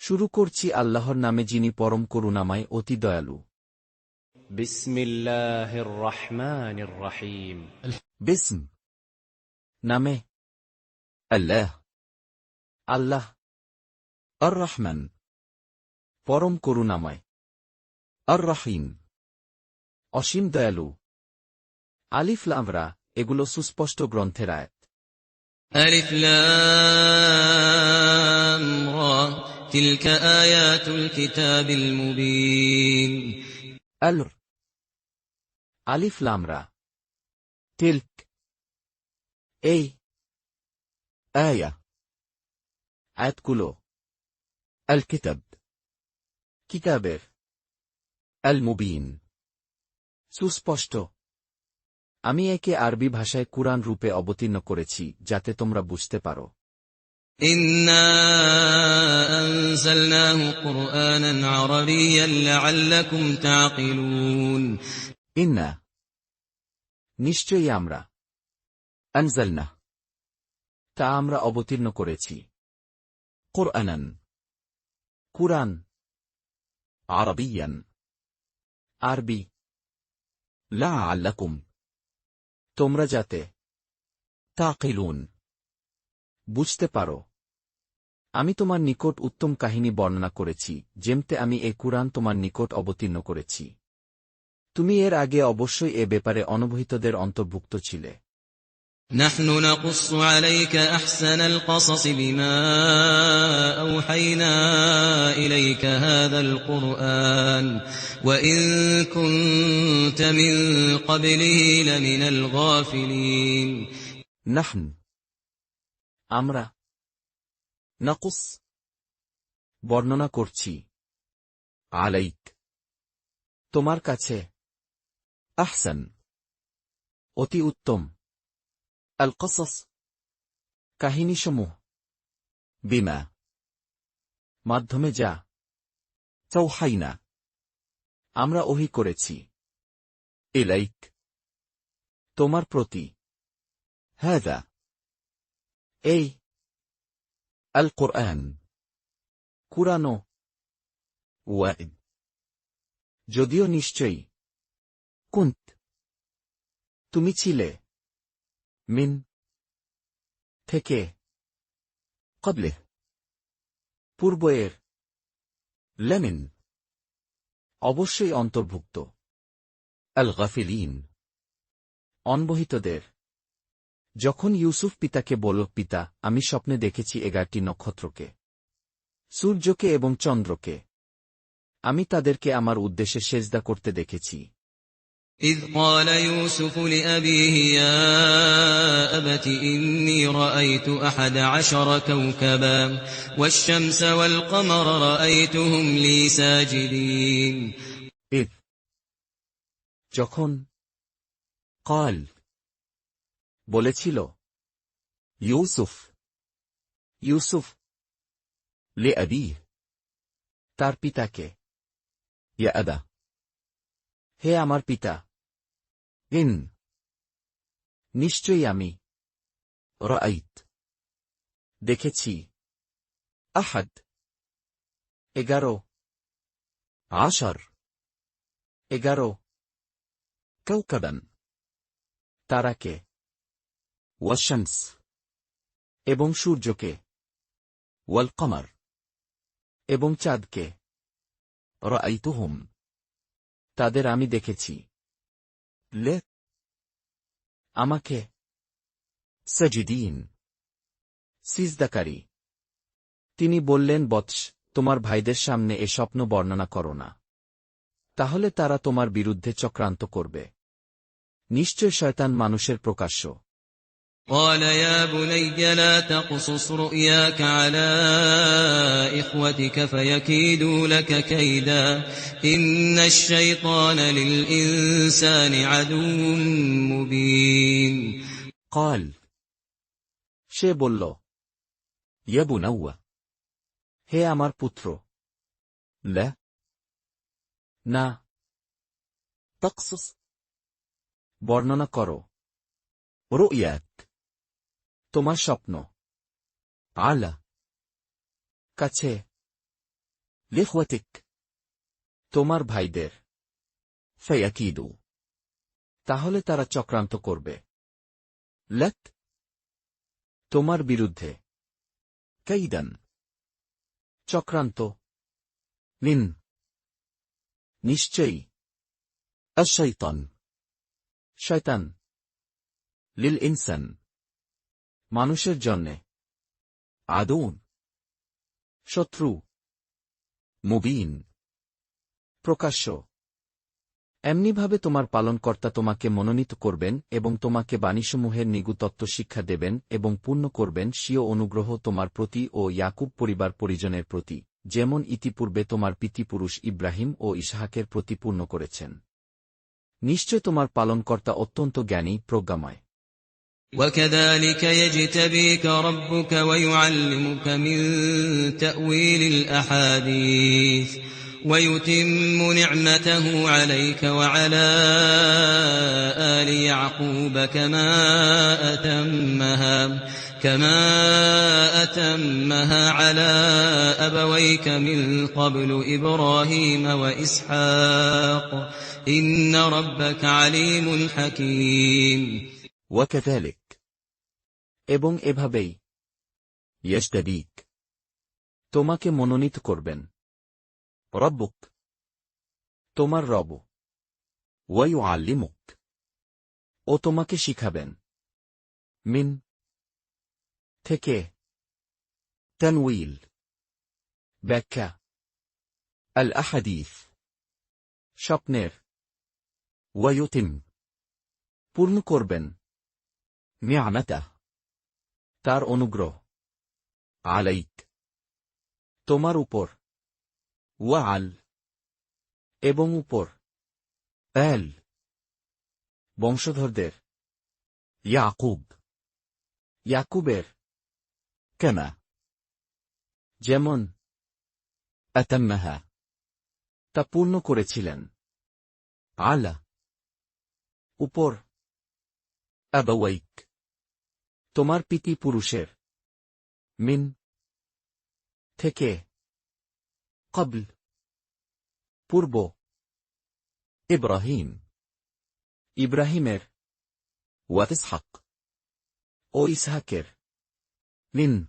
শুরু করছি আল্লাহর নামে যিনি পরম করুণাময় অতি দয়ালু। বিসমিল্লাহির রহমানির রহিম। বিসম নামে আল্লাহ, আল্লাহ। আর রহমান পরম করুণাময়, আর রহিম অসীম দয়ালু। আলিফ লাম রা, এগুলো সুস্পষ্ট গ্রন্থের আয়াত। ألف لام را تلك آيات الكتاب المبين আলর আলিফ লাম রা, তিলক এই, আয়া আয়াতগুলো, আল কিতাব কিতাবের, আল মুবিন সুস্পষ্ট। আমি একে আরবি ভাষায় কুরআন রূপে অবতীর্ণ করেছি যাতে তোমরা বুঝতে পারো। إنا أنزلناه قرآنا عربيا لعلكم تعقلون ইন্না নিশ্চয়ই আমরা, আনজালনা তা আমরা অবতীর্ণ করেছি, কুরআনান কুরআন, আরবিয়ান আরবি, লাআল্লাকুম তোমরা যাতে, তাকিলুন বুঝতে পারো। আমি তোমার নিকট উত্তম কাহিনী বর্ণনা করেছি, যেমতে আমি এ কুরআন তোমার নিকট অবতীর্ণ করেছি। তুমি এর আগে অবশ্যই এ ব্যাপারে অনবহিতদের অন্তর্ভুক্ত ছিলে। نحن نقص عليك أحسن القصص بما أوحينا إليك هذا القرآن وإن كنت من قبله لمن الغافلين নাহন আমরা, নাকুস বর্ণনা করছি, আলাইক তোমার কাছে, আহসান অতি উত্তম, আল কসস কাহিনীসমূহ, বিমা মাধ্যমে যা, চৌহাইনা আমরা ওহী করেছি, ইলাইক তোমার প্রতি, হাযা এই, আল কুরআন কুরআন, ওয়াইদ যদিও নিশ্চয়ই, কুন্ত তুমি ছিলে, মিন থেকে, ক্বাবলে পূর্ব এর, লামিন অবশ্যই অন্তর্ভুক্ত, আল গাফিলিন অনবহিতদের। যখন ইউসুফ পিতাকে বলল, পিতা, আমি স্বপ্নে দেখেছি 11টি নক্ষত্রকে, সূর্যকে এবং চন্দ্রকে। আমি তাদেরকে আমার উদ্দেশ্যে সেজদা করতে দেখেছি। إذ قال يوسف لأبيه يا أبت إني رأيت 11 كوكبا والشمس والقمر رأيتهم لي ساجدين إذ যখন, قال বলেছিল, ইউসুফ ইউসুফ, লিআবিহ তার পিতাকে, ইয়া আবা হে আমার পিতা, ইন নিশ্চয়ই আমি, রাআইত দেখেছি, আহাদ 11, আশার 11, কাওকাবান তারাকে, ওয়াশ-শামস এবং সূর্যকে, ওয়াল কমর এবং চাঁদকে, রাআইতুহুম তাদের আমি দেখেছি, লে আমাকে, সাজিদিন সিজদাকারী। তিনি বললেন, বৎস, তোমার ভাইদের সামনে এ স্বপ্ন বর্ণনা করো না, তাহলে তারা তোমার বিরুদ্ধে চক্রান্ত করবে। নিশ্চয় শয়তান মানুষের প্রকাশ্য। قال يا بني لا تقصص رؤياك على إخوتك فيكيدوا لك كيدا إن الشيطان للإنسان عدو مبين قال সে বলল, ইয়া বুনাওয়া হে আমার পুত্র, লা না, তাকসুস বর্ণনা করো, রুইয়াক তোমার স্বপ্ন, আলা কাছে, লিখওয়াতিক, তোমার ভাইদের। ফায়াকিদু, তাহলে তারা চক্রান্ত করবে। লাক, তোমার বিরুদ্ধে। কাইদান, চক্রান্ত। লিন, নিশ্চয়ই। আশ-শাইতান, শয়তান। লিল ইনসান, মানুষের জন্যে। আদুন, শত্রু। মুবিন, প্রকাশ্য। এমনিভাবে তোমার পালনকর্তা তোমাকে মনোনীত করবেন এবং তোমাকে বাণীসমূহের নিগুতত্ত্ব শিক্ষা দেবেন এবং পূর্ণ করবেন স্বীয় অনুগ্রহ তোমার প্রতি ও ইয়াকুব পরিবার পরিজনের প্রতি, যেমন ইতিপূর্বে তোমার পিতৃপুরুষ ইব্রাহিম ও ইসহাকের প্রতি পূর্ণ করেছেন। নিশ্চয় তোমার পালনকর্তা অত্যন্ত জ্ঞানী, প্রজ্ঞাময়। وكذلك يجتبيك ربك ويعلمك من تأويل الأحاديث ويتم نعمته عليك وعلى آل يعقوب كما أتمها على أبويك من قبل إبراهيم وإسحاق إن ربك عليم حكيم ওয়াকাযালিক, এবং এভাবেই। ইয়াজতাবীক, তোমাকে মনোনীত করবেন। রব্বুক, তোমার রব। ওয়া ইউআল্লিমুক, ও তোমাকে শিখাবেন। মিন, থেকে। তানউইল, ব্যাখ্যা। আল আহাদিস, স্বপ্নের। ওয়া ইউতিম, পূর্ণ করবেন। নি'মাতাহ, তার অনুগ্রহ। আলাইক, তোমার উপর। ওয়া আল, এবং উপর। আল, বংশধরদের। ইয়াকুব, ইয়াকুবের। কামা, যেমন। আতাম্মাহা, তা পূর্ণ করেছিলেন। আলা, উপর। আবাওয়াইক, তোমার পিতৃপুরুষের। মিন, থেকে। ক্বাবল, পূর্ব। ইব্রাহিম, ইব্রাহিমের। ওয়া ইসহাক, ও ইসহাকের। মিন,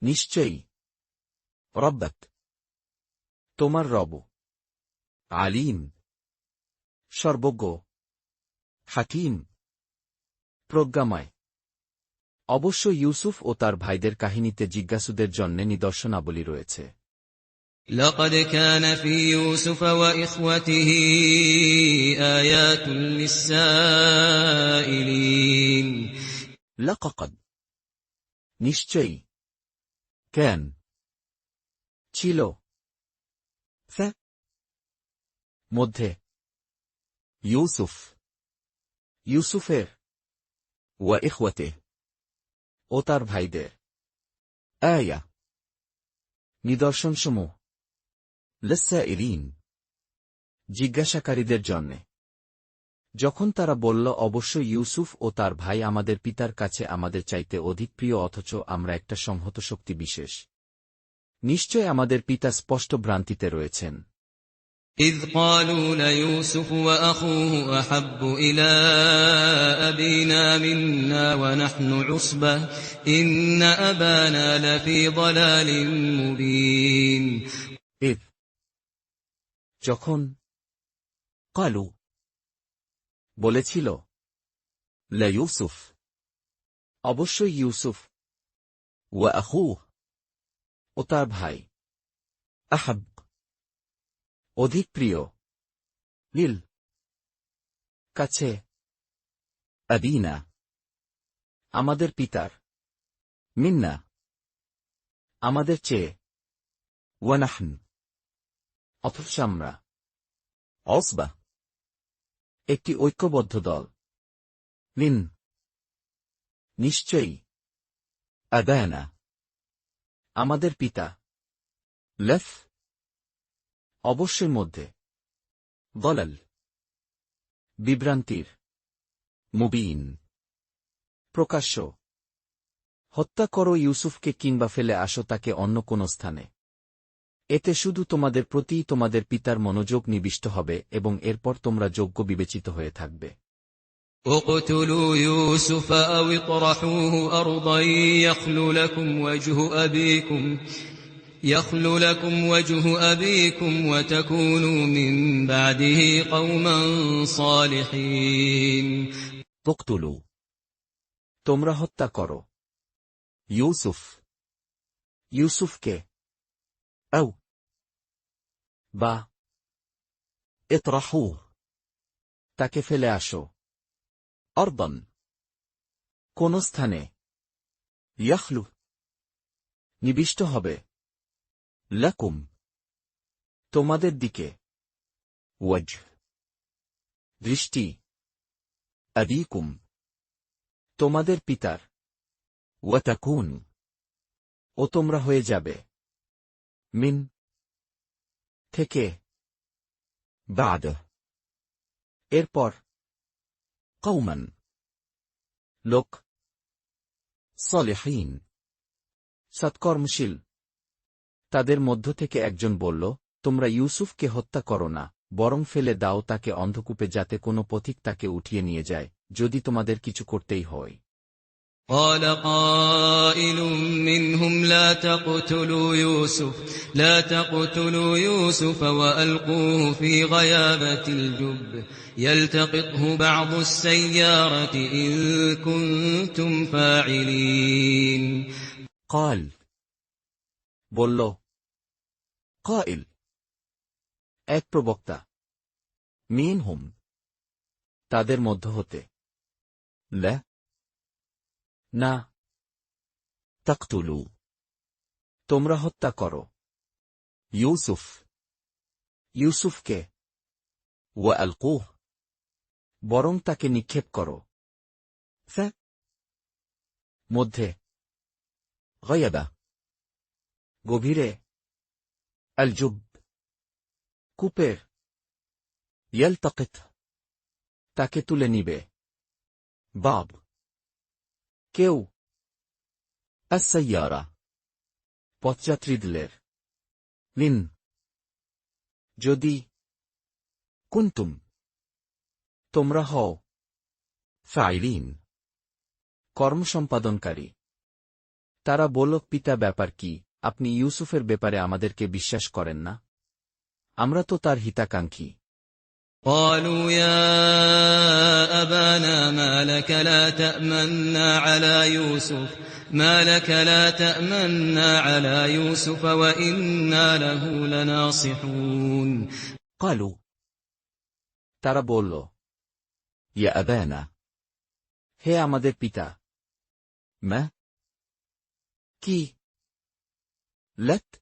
নিশ্চয়ই। রব্বাক, তোমার রব। আলিম, সর্বজ্ঞ। হাকিম, প্রজ্ঞাময়। অবশ্য ইউসুফ ও তার ভাইদের কাহিনীতে জিজ্ঞাসুদের জন্য নিদর্শনাবলী রয়েছে। لقد كان في يوسف وإخوته آيات للسائلين লাকাদ, নিশ্চয়ই। কেন, ছিল। ফা, মধ্যে। ইউসুফ, ইউসুফের। ওয়া ইখওয়াতিহ, ও তার ভাইদের। আয়া, নিদর্শনসমূহ। লিসসাইলিন, জিজ্ঞাসাকারীদের জন্যে। যখন তারা বলল, অবশ্যই ইউসুফ ও তার ভাই আমাদের পিতার কাছে আমাদের চাইতে অধিক প্রিয়, অথচ আমরা একটা সংহত শক্তি বিশেষ। নিশ্চয় আমাদের পিতা স্পষ্ট ভ্রান্তিতে রয়েছেন। إذ قالوا ليوسف وأخوه أحب إلى أبينا منا ونحن عصبة إن أبانا لفي ضلال مبين إذ, যখন। কালু, বলেছিল। লা ইউসুফ, অবশ্যই ইউসুফ। ওয়া আখুহ, ও তার ভাই। আহাব, অধিক প্রিয়। লিল, কাছে। আবিনা, আমাদের পিতার। মিন্না, আমাদের চেয়ে। ওয়া নাহন, অথচ আমরা। অসবা, একটি ঐক্যবদ্ধ দল। লিন, নিশ্চয়ই। আবানা, আমাদের পিতা। লফ, অবশ্যই মধ্যে। দলাল, বিভ্রান্তির। মুবিন, প্রকাশ্য। হত্যা করো ইউসুফকে কিংবা ফেলে আসো তাকে অন্য কোন স্থানে। এতে শুধু তোমাদের প্রতি তোমাদের পিতার মনোযোগ নিবিষ্ট হবে এবং এরপর তোমরা যোগ্য বিবেচিত হয়ে থাকবে। اقتلوا يوسف أو اطرحوه أرضا يخل لكم وجه أبيكم وتكونوا من بعده قوما صالحين তক্তুলু, তোমরা হত্যা করো। ইউসুফকে, আও বা ইতরাহু, তাকে ফেলে আসো। অরদন, কোন স্থানে। ইয়াখলু, নিবিষ্ট হবে। লাকুম, তোমাদের দিকে। ওয়াজহ, দৃষ্টি। আবিকুম, তোমাদের পিতার। ওয়াতাকুন, ও তোমরা হয়ে যাবে। মিন, থেকে। বাদ, এরপর। কওমান, লোক। সলিহিন, সৎকর্মশীল। তাদের মধ্য থেকে একজন বলল, তোমরা ইউসুফকে হত্যা করো না, বরং ফেলে দাও তাকে অন্ধকূপে, যাতে কোনো পথিক তাকে উঠিয়ে নিয়ে যায়, যদি তোমাদের কিছু করতেই হয়। قال قائل منهم لا تقتلوا يوسف وألقوه في غيابة الجب يلتقطه بعض السيارة إن كنتم فاعلين قال, বলল। قائل, এক প্রবক্তা। মিনহুম, তাদের মধ্য হতে। লা, না। তাকতুলু, তোমরা হত্যা করো। ইউসুফকে। ওয়া আলকুহ, বরং তাকে নিক্ষেপ করো। মধ্যে। গায়াবা, গভীরে। আল-জুব, কূপের। ইয়ালতাকিত, তাকে তুলে নিবে। বাব, কেউ। আস-সাইয়ারা, পথযাত্রীদের। লিন, যদি। কুনতুম, তোমরা হও। ফাইলিন, কর্ম সম্পাদনকারী। তারা বলল, পিতা, ব্যাপার কি? আপনি ইউসুফের ব্যাপারে আমাদেরকে বিশ্বাস করেন না? আমরা তো তার হিতাকাঙ্ক্ষী। قالوا يا أبانا ما لك لا تأمنا على يوسف وإنا له لناصحون قالوا, তারা বলল, ইয়া আবানা, হে আমাদের পিতা। মা, কি? লাত,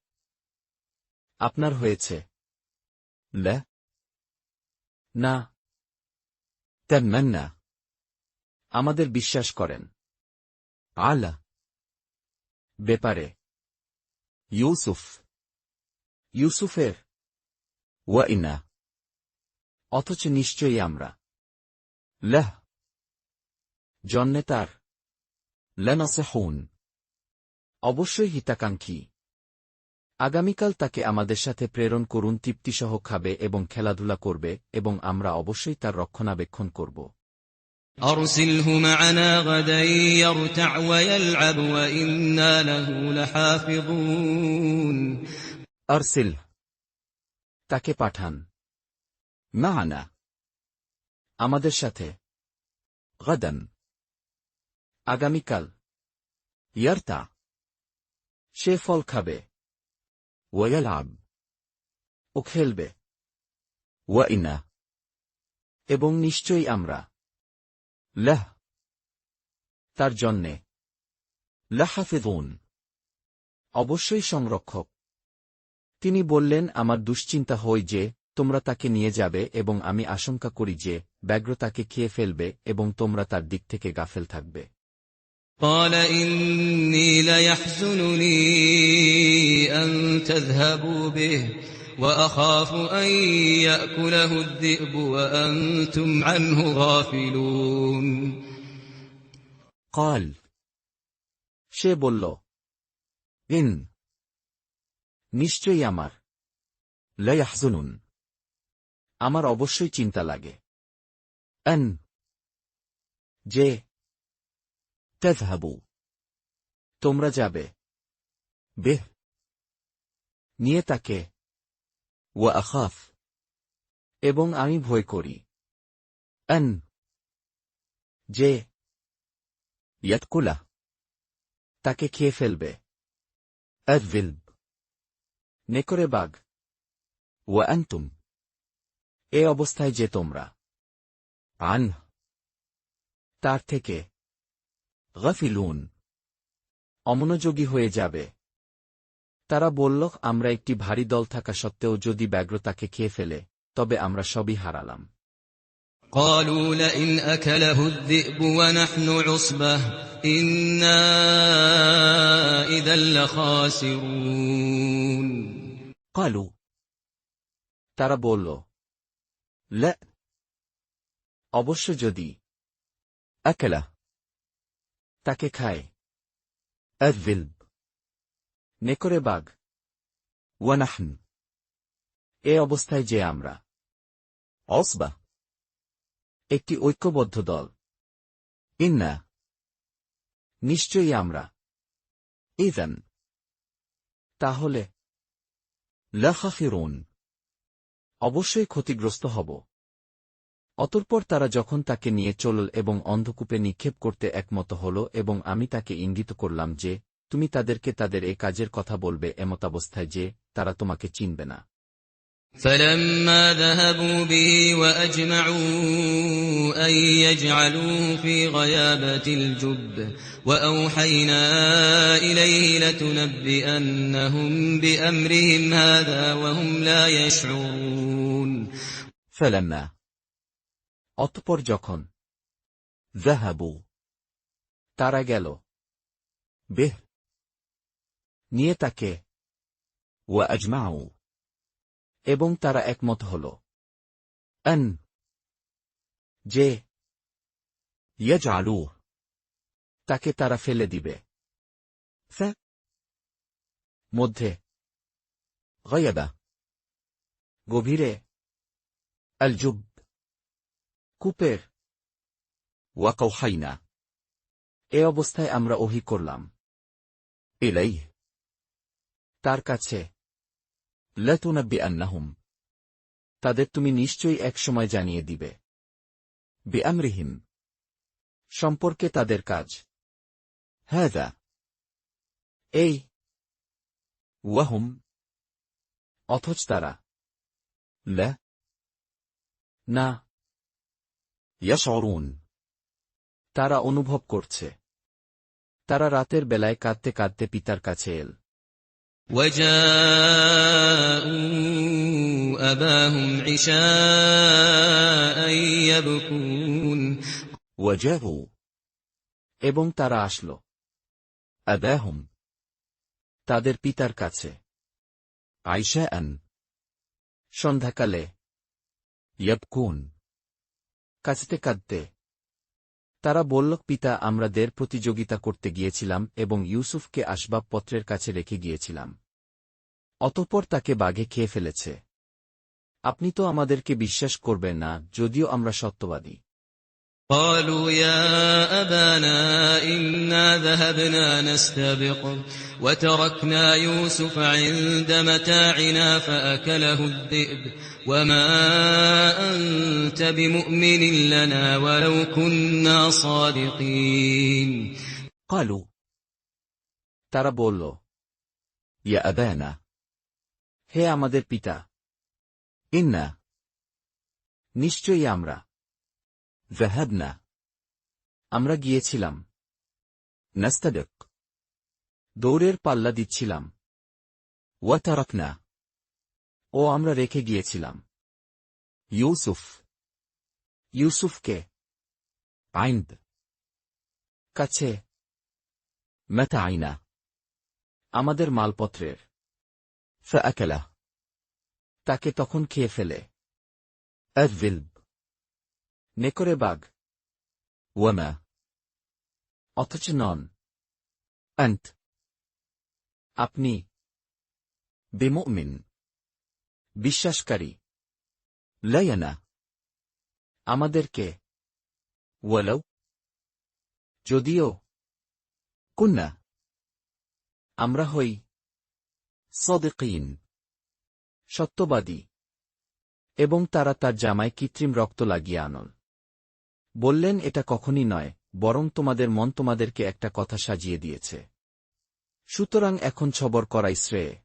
আপনার হয়েছে। লা, না। তামান্না, আমাদের বিশ্বাস করেন। আলা, ব্যাপারে। ইউসুফের। ওয়াইনা, অথচ নিশ্চয়ই আমরা। লাহ, জন্যে তার। লানাসিহুন, অবশ্যই হিতাকাঙ্ক্ষী। আগামীকাল তাকে আমাদের সাথে প্রেরণ করুন, তৃপ্তিসহ খাবে এবং খেলাধুলা করবে, এবং আমরা অবশ্যই তার রক্ষণাবেক্ষণ করব। أرسله معنا غدا يرتع ويلعب وإنا له لحافظون আরসিল, তাকে পাঠান। মা'না, আমাদের সাথে। গাদান, আগামীকাল। ইয়ারতা, সে ফল খাবে। ওয়ায়ালাব, ও খেলবে। ওয়াইনা, এবং নিশ্চয়ই আমরা। লাহ, তার জন্যে। লাহাফিজুন, অবশ্যই সংরক্ষক। তিনি বললেন, আমার দুশ্চিন্তা হয় যে তোমরা তাকে নিয়ে যাবে এবং আমি আশঙ্কা করি যে ব্যাঘ্র তাকে খেয়ে ফেলবে এবং তোমরা তার দিক থেকে গাফেল থাকবে। قال إني ليحزنني أن تذهبوا به وأخاف أن يأكله الذئب وأنتم عنه غافلون قال, সে বলল, নিশ্চয়ই আমার। লা ইয়াহজুনুন, আমার অবশ্যই চিন্তা লাগে। আন, যে। তাযহাবু, তোমরা যাবে। বিহ, নিয়ে তাকে। ওয়া আখাফ, এবং আমি ভয় করি। আন, যে। ইয়াদকুলা, তাকে খেয়ে ফেলবে। আযযিলব, নেকড়ে বাঘ। ওয়া আনতুম, এ অবস্থায় যে তোমরা। আনহু, তার থেকে। গাফিলুন, অমনোযোগী হয়ে যাবে। তারা বলল, আমরা একটি ভারী দল থাকা সত্ত্বেও যদি ব্যাঘ্র তাকে খেয়ে ফেলে, তবে আমরা সবই হারালাম। قالوا لئن أكله الذئب ونحن عصبة إنا إذا لخاسرون কালু, তারা বলল, লা, অবশ্য যদি। আকালা, তাকে খায়। আযযিলব, নেকড়ে বাঘ। ওয়া নাহন, এ অবস্থায় যে আমরা। অসবা, একটি ঐক্যবদ্ধ দল। ইন্না, নিশ্চয়ই আমরা। ইযান, তাহলে। লাখাসিরুন, অবশ্যই ক্ষতিগ্রস্ত হব। অতঃপর তারা যখন তাকে নিয়ে চলল এবং অন্ধকূপে নিক্ষেপ করতে একমত হল এবং আমি তাকে ইঙ্গিত করলাম যে, তুমি তাদেরকে তাদের এ কাজের কথা বলবে এমতাবস্থায় যে, তারা তোমাকে চিনবে না। فلما ذهبوا به وأجمعوا أن يجعلوه في غيابة الجب وأوحينا إليه لتنبئنهم بأمرهم هذا وهم لا يشعرون ফালাম্মা, অতঃপর যখন। যাহাবু, তারা গেল। বিহ, নিয়ে তাকে। ওয়া আজমাউ, এবং তারা একমত হল। আন, যে। ইয়াজআলুহ, তাকে তারা ফেলে দিবে। ফা, মধ্যে। গায়াবা, গভীরে। আল জুব, কূপের। ওয়া কাওহাইনা, এ অবস্থায় আমরা ওহী করলাম। ইলাইহি, তার কাছে। লাতুনাব্বিআন্নাহুম, তাদের তুমি নিশ্চয়ই একসময় জানিয়ে দিবে। বিআমরিহিম, সম্পর্কে তাদের কাজ। হাযা, এই। ওয়াহুম, অথচ তারা। লা, না। ইয়াশউরুন, তারা অনুভব করছে। তারা রাতের বেলায় কাঁদতে কাঁদতে পিতার কাছে এল। وجاءوا أباهم عشاء يبكون ওয়াজাহু, এবং তারা আসল। আবাহুম, তাদের পিতার কাছে। আইশাআন, সন্ধ্যাকালে। ইয়াবকুন, কাঁদতে কাঁদতে। তারা বলল, পিতা, আমরা দের প্রতিযোগিতা করতে গিয়েছিলাম এবং ইউসুফকে আসবাবপত্রের কাছে রেখে গিয়েছিলাম। অতঃপর তাকে বাঘে খেয়ে ফেলেছে। আপনি তো আমাদেরকে বিশ্বাস করবেন না, যদিও আমরা সত্যবাদী। قالوا يا أبانا إنا ذهبنا نستبق وتركنا يوسف عند متاعنا فأكله الذئب وما أنت بمؤمن لنا ولو كنا صادقين কালু, তারা বলল, ইয়া আবানা, হে আমাদের পিতা। ইন্না, নিশ্চয়ই আমরা। যাহাবনা, আমরা গিয়েছিলাম। নাস্তাবিক, দৌড়ের পাল্লা দিচ্ছিলাম। ওয়া তারাকনা, ও আমরা রেখে গিয়েছিলাম। ইউসুফ, ইউসুফকে। আইন্দ, কাছে। মাতাইনা, আমাদের মালপত্রের। ফাআকালা, তাকে তখন খেয়ে ফেলে। আযযিলব, নেকড়ে বাঘ। ওয়ামা, অথচ নন। আন্ত, আপনি। বিমুমিন, বিশ্বাসকারী। লায়ানা, আমাদেরকে। ওয়ালাউ, যদিও। কুন্না, আমরা হই। সাদিকিন, সত্যবাদী। এবং তারা তার জামায় কৃত্রিম রক্ত লাগিয়ে আনল। বললেন, এটা কখনই নয়, বরং তোমাদের মন তোমাদেরকে একটা কথা সাজিয়ে দিয়েছে। সুতরাং এখন ছবর করাই শ্রেয়।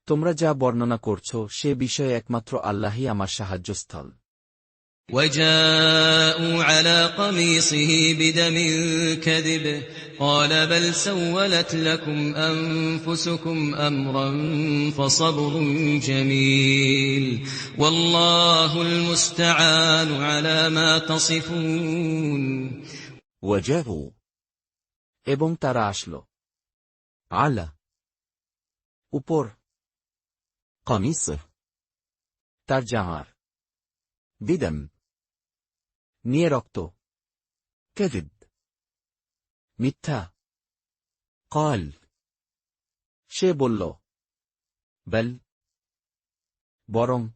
তোমরা যা বর্ণনা করছ সে বিষয়ে একমাত্র আল্লাহই আমার সাহায্যস্থল। وجاءوا على قميصه بدم كذب قال بل سولت لكم أنفسكم أمرا فصبر جميل والله المستعان على ما تصفون ওয়াজাহু, এবং তারা আসল। আলা, উপর। কমিস, তার জামার। বিদম, নিয়ে রক্ত। কাযিব, মিথ্যা। ক্বাল, সে বলল। বল, বরং।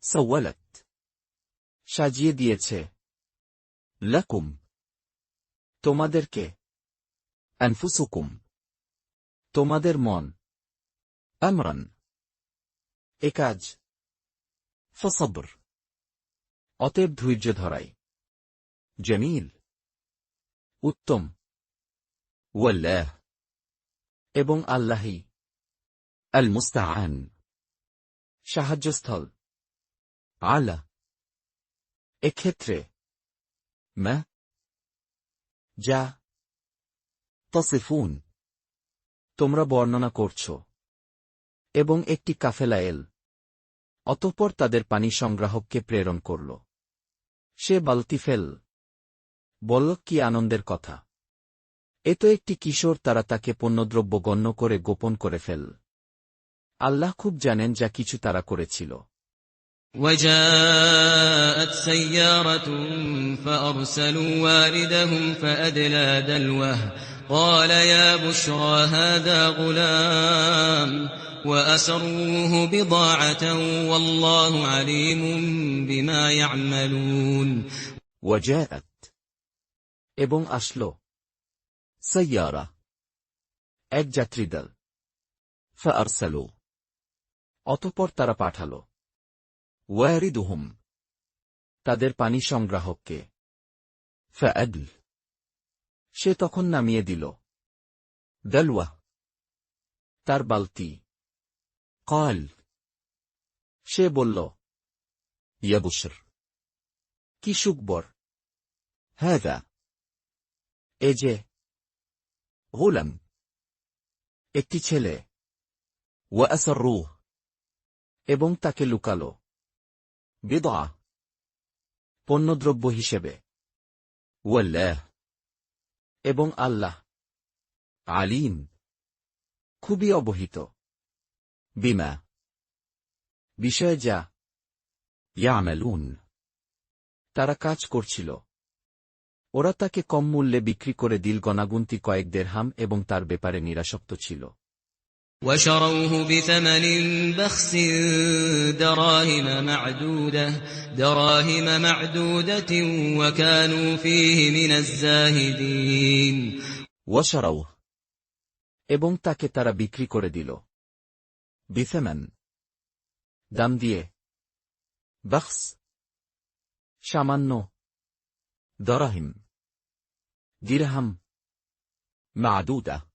সাওয়ালাত, সাজিয়ে দিয়েছে। লাকুম, তোমাদেরকে। আনফুসুকুম, তোমাদের মন। আমরান, এ কাজ। ফসবর, অতএব ধৈর্য ধরাই। জমিল, উত্তম। ওয়াল্লাহ, এবং আল্লাহই। আল মুস্তাআন, সাহায্যস্থল। আলা, এক্ষেত্রে। মা, যা। তসিফুন, তোমরা বর্ণনা করছ। এবং একটি কাফেলা এল। অতঃপর তাদের পানি সংগ্রাহককে প্রেরণ করল। সে বালতি ফেল। বলল, কি আনন্দের কথা! এ তো একটি কিশোর। তারা তাকে পণ্যদ্রব্য গণ্য করে গোপন করে ফেল। আল্লাহ খুব জানেন যা কিছু তারা করেছিল। وجاءت سيارة فأرسلوا واردهم فأدلى دلوه قال يا بشرى هذا غلام وأسروه بضاعة والله عليم بما يعملون وجاءت, এবং আসল। সাইয়ারা, এক যাত্রীদল। ফাআরসালু, অতঃপর তারা পাঠাল। ওয়ারিদুহুম, তাদের পানি সংগ্রাহককে। ফাআদল, সে তখন নামিয়ে দিল। দলওয়া, তার বালতি। ক্বাল, সে বলল। ইয়া বুশর, কি সুখবর! হাযা, এ যে। গুলাম, একটি ছেলে। ওয়া আসররুহ, এবং তাকে লুকাল। বিদআ, পণ্যদ্রব্য হিসেবে। ওয়াল্লাহ, এবং আল্লাহ। আলিম, খুবই অবহিত। বিমা, বিষয়ে যা। ইয়ামালুন, তারা কাজ করছিল। ওরা তাকে কম মূল্যে বিক্রি করে দিল, গণাগুন্তি কয়েক দেরহাম, এবং তার ব্যাপারে নিরাসক্ত ছিল। وشروه بثمن بخس دراهم معدودة وكانوا فيه من الزاهدين ওয়াশারাউহ, এবং তাকে তারা বিক্রি করে দিল। বিথমান, দাম দিয়ে। বখস, সামান্য। দরাহিম, দিরহাম। মাদুদা,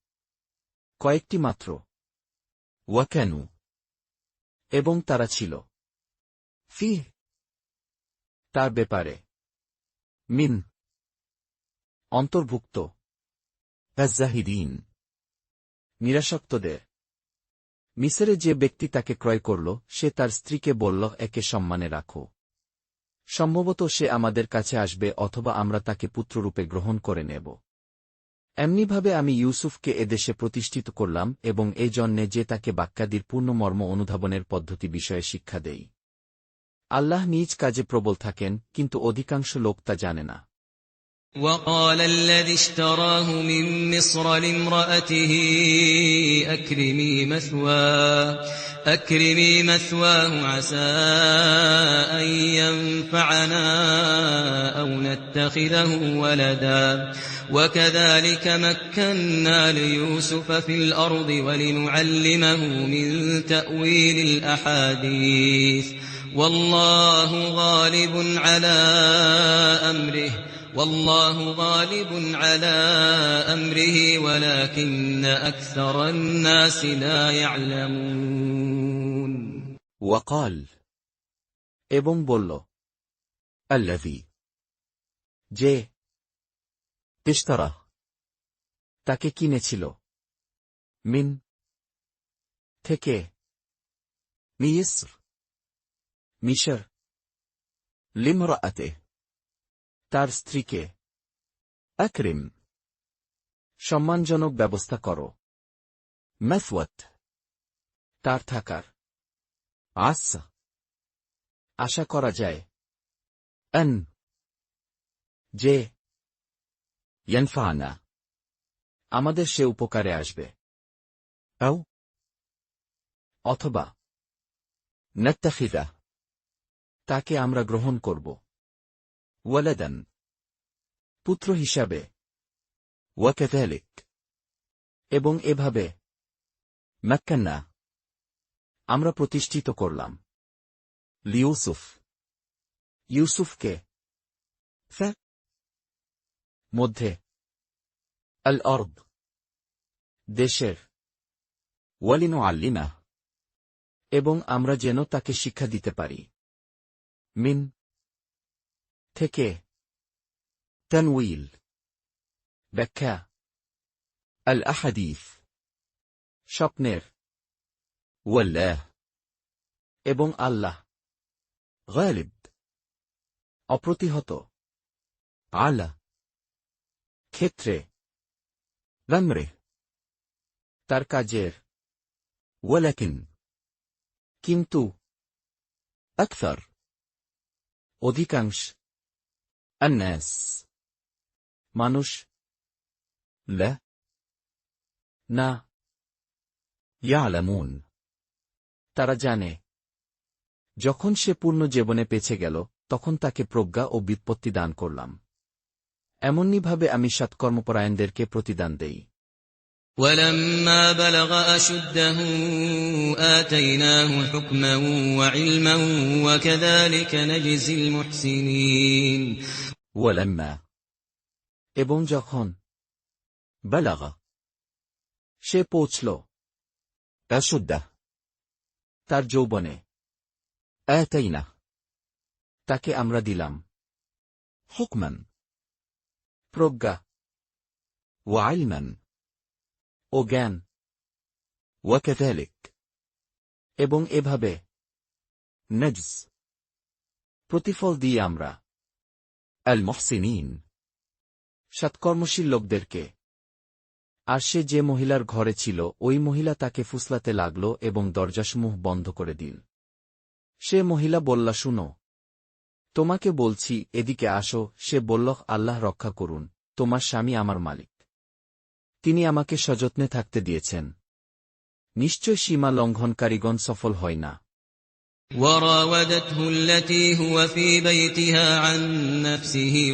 কয়েকটি মাত্র। ওয়াকানু, এবং তারা ছিল। ফিহ, তার ব্যাপারে। মিন, অন্তর্ভুক্ত। আয-যাহিদিন, নিরাসক্তদের। মিসরে যে ব্যক্তি তাকে ক্রয় করল, সে তার স্ত্রীকে বলল, একে সম্মানে রাখো। সম্ভবত সে আমাদের কাছে আসবে, অথবা আমরা তাকে পুত্ররূপে গ্রহণ করে নেব। এমনিভাবে আমি ইউসুফকে এদেশে প্রতিষ্ঠিত করলাম, এবং এই জন্যে যে তাকে বাক্যাদির পূর্ণ মর্ম অনুধাবনের পদ্ধতি বিষয়ে শিক্ষা দেই। আল্লাহ নিজ কাজে প্রবল থাকেন, কিন্তু অধিকাংশ লোক তা জানে না। وقال الذي اشتراه من مصر لامرأته أكرمي مثواه عسى أن ينفعنا أو نتخذه ولدا وكذلك مكنا ليوسف في الأرض ولنعلمه من تأويل الأحاديث والله غالب على أمره ولكن أكثر الناس لا يعلمون وقال এবং বলল الذي যে ইশতারা তাকে কিনেছিল মিন থেকে মিশর লিমরাআতে তার স্ত্রীকে আকরিম সম্মানজনক ব্যবস্থা করো মাসওয়াত তার থাকার আশা করা যায় আন যে ইয়ানফা'না আমাদের সে উপকারে আসবে আও অথবা নাত্তাখিযা তাকে আমরা গ্রহণ করব ওয়ালাদান পুত্র হিসাবে ওয়াকাযালিক এবং এভাবে মাক্কান্না আমরা প্রতিষ্ঠিত করলাম ইউসুফকে মধ্যে আল আরদ দেশের ওয়ালিনুআল্লিমা এবং আমরা যেন তাকে শিক্ষা দিতে পারি মিন থেকে তানউইল ব্যাখ্যা আল আহাদিস স্বপ্নের ওয়াল্লাহ এবং আল্লাহ গালিব অপ্রতিহত আলা ক্ষেত্রে আমরে তার কাজের ওয়ালাকিন কিন্তু আকসার অধিকাংশ আন্নাস মানুষ না ইয়ালামুন তারা জানে যখন সে পূর্ণ জীবনে পেছে গেল তখন তাকে প্রজ্ঞা ও ব্যুৎপত্তি দান করলাম এমনিভাবে আমি সৎকর্মপরায়ণদেরকে প্রতিদান দেই ولما بلغ أشده آتيناه حكما وعلما وكذلك نجزي المحسنين ওয়ালাম্মা এবং যখন বালাগা সে পৌঁছল আশুদ্দাহ তার যৌবনে আতাইনা তাকে আমরা দিলাম হুকমান প্রজ্ঞা ওয়া ইলমান ও জ্ঞান ওয়াকাযালিক এবং এভাবে নজস প্রতিফল দিয়ে আমরা আল মুহসিনিন সৎকর্মশীল লোকদেরকে আর সে যে মহিলার ঘরে ছিল ওই মহিলা তাকে ফুসলাতে লাগল এবং দরজাসমূহ বন্ধ করে দিল সে মহিলা বলল শুনো তোমাকে বলছি এদিকে আসো সে বলল আল্লাহ রক্ষা করুন তোমার স্বামী আমার মালিক তিনি আমাকে সযত্নে থাকতে দিয়েছেন নিশ্চয় সীমা লঙ্ঘনকারীগণ সফল হয় না وراودته التي هو في بيتها عن نفسه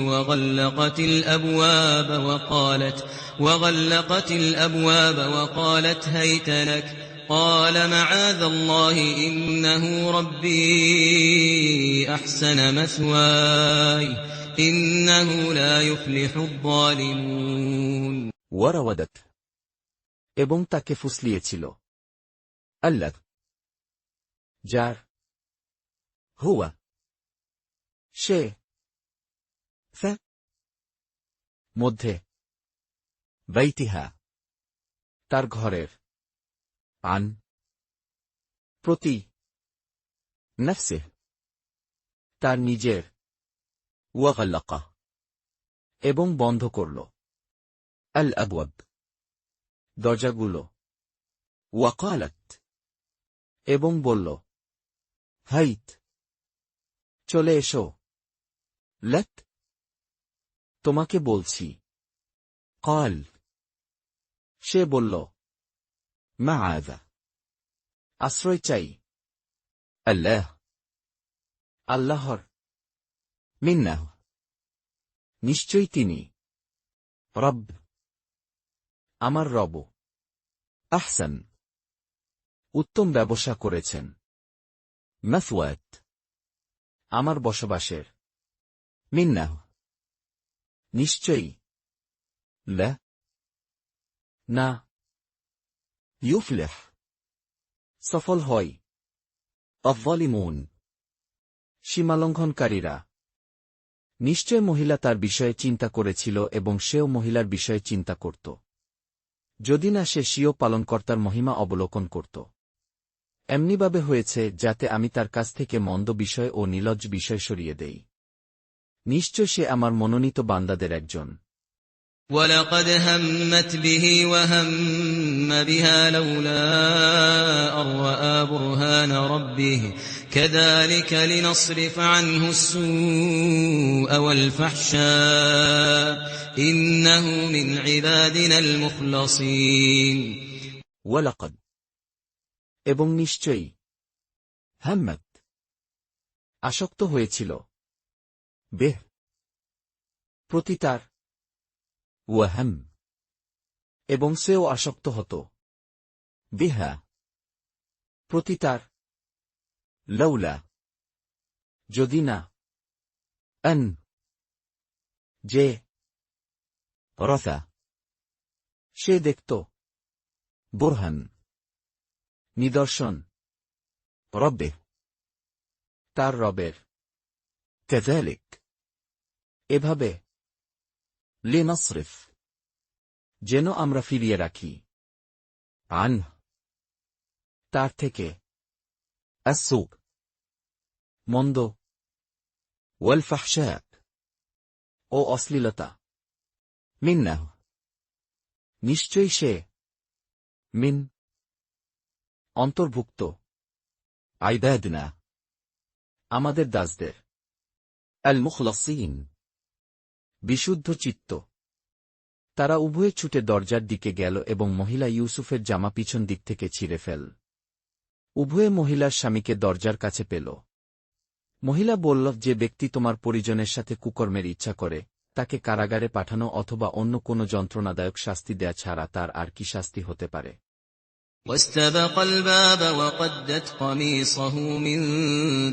وغلقت الأبواب وقالت هيت لك قال معاذ الله إنه ربي أحسن مثواي إنه لا يفلح الظالمون ওয়ারাওয়াদাত এবং তাকে ফুসলিয়েছিল আল্লাহ যার হুয়া সে মধ্যে বাইতিহা তার ঘরের আন প্রতি নফসে তার নিজের ওয়াগাল্লাকা এবং বন্ধ করল আল আবওয়াব দরজাগুলো ওয়াকালাত এবং বলল হাইত চলে এসো লত তোমাকে বলছি। قال সে বলল, معاذ আশ্রয় চাই الله আল্লাহর। منه নিশ্চয়ই তিনি رب আমার রব, أحسن উত্তম ব্যবসা করেছেন مثوات আমার বসবাসের। منه নিশ্চয়ই لا না يفلح সফল হয় الظالمون সীমালঙ্ঘনকারীরা। নিশ্চয় মহিলা তার বিষয়ে চিন্তা করেছিল এবং সেও মহিলার বিষয়ে চিন্তা করত, যদি না সে স্বীয় পালনকর্তার মহিমা অবলোকন করত। এমনিভাবে হয়েছে যাতে আমি তার কাছ থেকে মন্দ বিষয় ও নিলজ্জ বিষয় সরিয়ে দেই। নিশ্চয় সে আমার মনোনীত বান্দাদের একজন। ولقد همت به وهم بها لولا أن رأى برهان ربه كذلك لنصرف عنه السوء والفحشاء إنه من عبادنا المخلصين ওয়ালাকাদ এবং নিশ্চয়ই همت আসক্ত হয়েছিল به প্রতি তার, وهم এবং সেও আসক্ত হতো بها প্রতি তার, لولا যদি না أن যে رثى সে দেখত برهن নিদর্শন ربه তার রবের। كذلك এভাবে لنصرف যেন আমরা ফিরিয়ে রাখি عنه তার থেকে السوء মন্দ والفحشاء ও অশ্লীলতা। منه নিশ্চয়ই সে من অন্তর্ভুক্ত عبادنا আমাদের দাসদের المخلصين বিশুদ্ধ চিত্ত। তারা উভয়ে ছুটে দরজার দিকে গেল এবং মহিলা ইউসুফের জামা পিছন দিক থেকে ছিঁড়ে ফেল। উভয়ে মহিলার স্বামীকে দরজার কাছে পেল। মহিলা বলল, যে ব্যক্তি তোমার পরিজনের সাথে কুকর্মের ইচ্ছা করে তাকে কারাগারে পাঠানো অথবা অন্য কোনো যন্ত্রণাদায়ক শাস্তি দেয়া ছাড়া তার আর কি শাস্তি হতে পারে। واستبق الباب وقدت قميصه من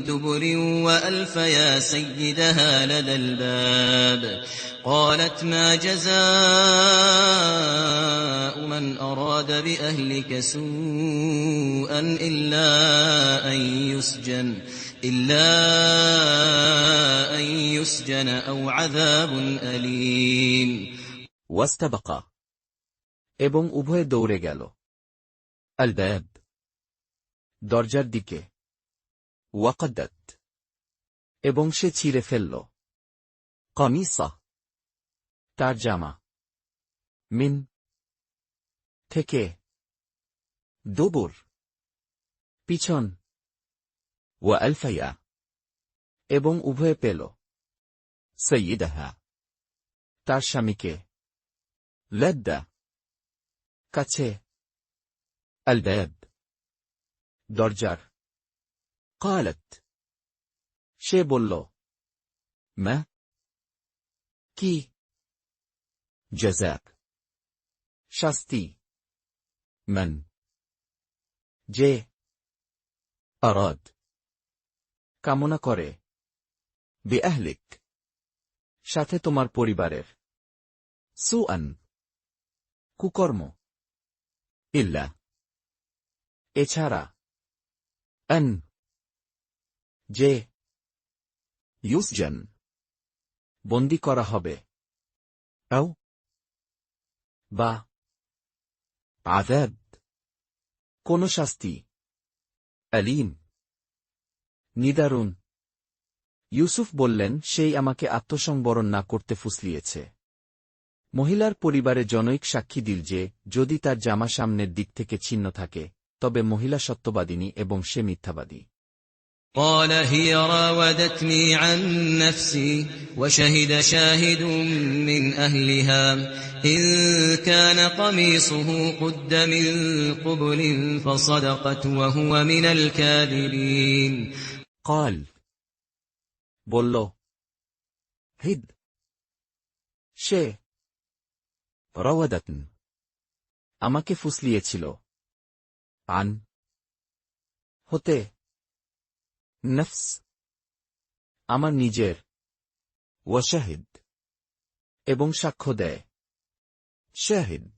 دبر وألف يا سيدها لدى الباب قالت ما جزاء من أراد بأهلك سوءا إلا أن يسجن أو عذاب أليم واستبق এবং উভয়ে দৌড়ে গেল الباب দরজার দিকে وقدت এবং সে ছিঁড়ে ফেলল قميصه তার জামা من থেকে دبر পিছন وألف يا এবং উভয়ে পেল سيدها তার স্বামীকে لدى কাছে الباب দরজার। قالت সে বলল, ما কি جزاء শাস্তি من যে أراد কামনা করে بأهلك সাথে তোমার পরিবারের سوءا কুকর্ম إلا এছাড়া أن যে يسجن বন্দী করা হবে أو বা عذاب কোন শাস্তি أليم নিদারুণ। ইউসুফ বললেন, সেই আমাকে আত্মসংবরণ না করতে ফুসলিয়েছে। মহিলার পরিবারে জনৈক সাক্ষী দিল যে যদি তার জামা সামনের দিক থেকে ছিন্ন থাকে তবে মহিলা সত্যবাদিনী এবং সে মিথ্যাবাদী। قال هي راودتني عن نفسي وشهد شاهد من أهلها إن كان قميصه قد من قبل فصدقت وهو من الكاذبين قال বলল هد সে راودتني আমাকে ফুসলিয়েছিল عن হতে نفس আমার নিজের وشهد এবং সাক্ষ্য দেয় شاهد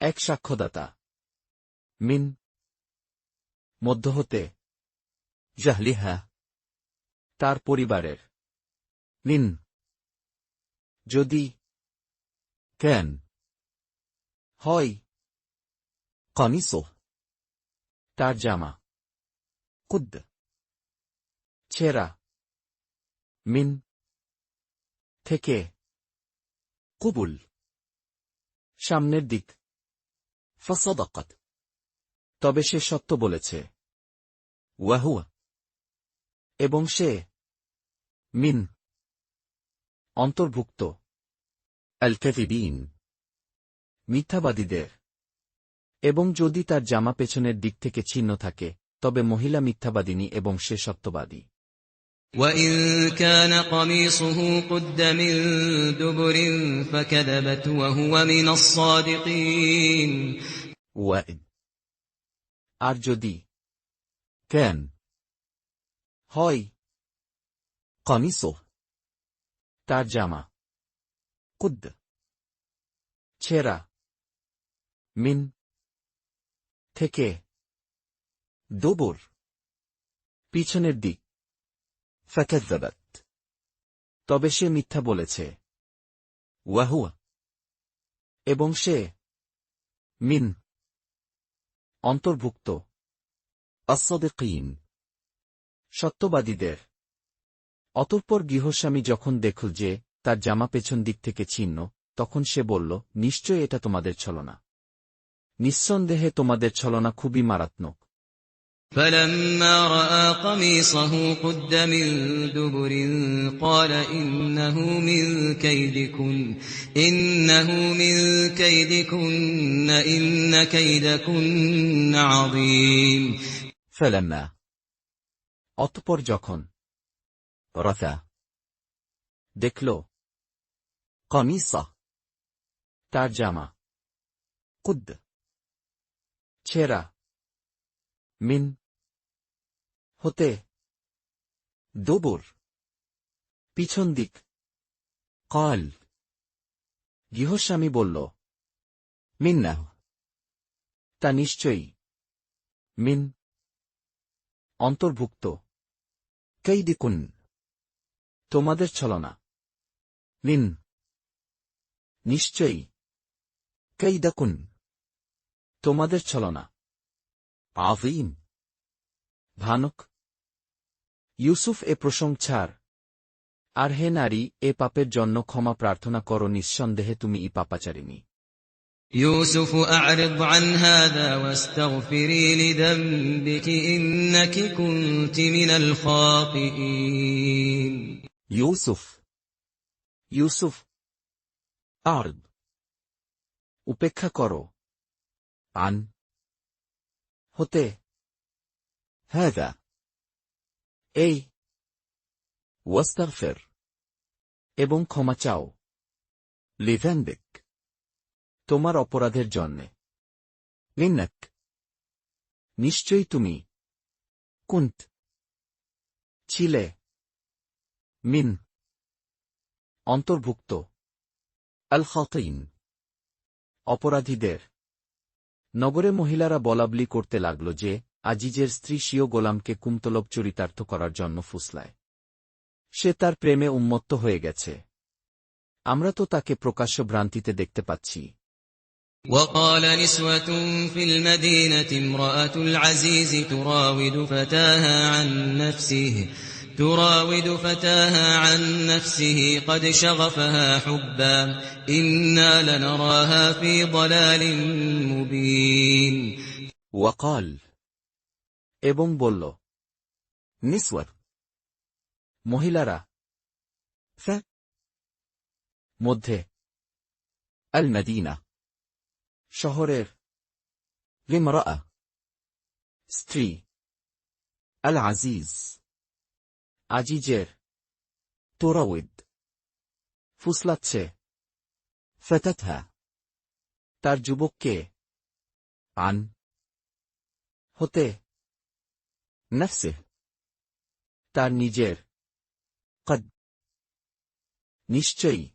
এক সাক্ষ্যদাতা من মধ্য হতে جهلها তার পরিবারের من যদি كان হয় قميصه তার জামা قد ছেঁড়া من থেকে قبل সামনের দিক فصدقت তবে সে সত্য বলেছে وهو এবং সে من অন্তর্ভুক্ত الكذبين মিথ্যাবাদীদের এবং যদি তার জামা পেছনের দিক থেকে ছিন্ন থাকে তবে মহিলা মিথ্যাবাদিনী এবং সে সত্যবাদী وإن كان قميصه قد من دبر فكذبت وهو من الصادقين وإن আর যদি كان হয় قميصه তার জামা قد ছেঁড়া من থেকে دبر পিছনের দিক فكذبت তবে সে মিথ্যা বলেছে وهو এবং সে من অন্তর্ভুক্ত الصادقين সত্যবাদীদের অতঃপর গৃহস্বামী যখন দেখল যে তার জামা পেছন দিক থেকে ছিন্ন তখন সে বলল নিশ্চয় এটা তোমাদের ছলনা নিঃসন্দেহে তোমাদের ছলনা খুবই মারাত্মক فلما رأى قميصه قد من دبر قال إنه من كيدكن إن كيدكن عظيم فلما অতঃপর যখন رثى দেখল قميصه তার জামা قد ছেঁড়া من হতে دبر পিছন দিক قال গৃহস্বামী বলল منه তা নিশ্চয়ই من অন্তর্ভুক্ত كيدكن তোমাদের ছলনা من নিশ্চয়ই كيدكن তোমাদের ছলনা عظيم ভানক ইউসুফ এ প্রসঙ্গ ছাড় আর হে নারী এ পাপের জন্য ক্ষমা প্রার্থনা করো নিঃসন্দেহে তুমি ই পাপাচারিণী يوسف أعرض عن هذا واستغفري لذنبك إنك كنت من الخاطئين ইউসুফ أعرض উপেক্ষা করো عن হতে هذا এই واستغفر এবং ক্ষমা চাও لذنبك তোমার অপরাধের জন্যে إنك নিশ্চয়ই তুমি كنت ছিলে من অন্তর্ভুক্ত الخاطئين অপরাধীদের নগরে মহিলারা বলাবলি করতে লাগল যে আজিজের স্ত্রী স্বীয় গোলামকে কুমতলব চরিতার্থ করার জন্য ফুসলায় সে তার প্রেমে উন্মত্ত হয়ে গেছে আমরা তো তাকে প্রকাশ্য ভ্রান্তিতে দেখতে পাচ্ছি وقال نسوة في المدينة امرأة العزيز تراود فتاها عن نفسه قد شغفها حبا إنا لنراها في ضلال مبين وقال এবং বলল نسوة. মহিলারা। ف. মধ্যে। المدينة. শহরের। لامرأة. স্ত্রী। العزيز. আজিজের। تراود. ফুসলাচ্ছে। فتتها. তার যুবককে। عن. হতে। نفسه. তার নিজের। قد. নিশ্চয়ই।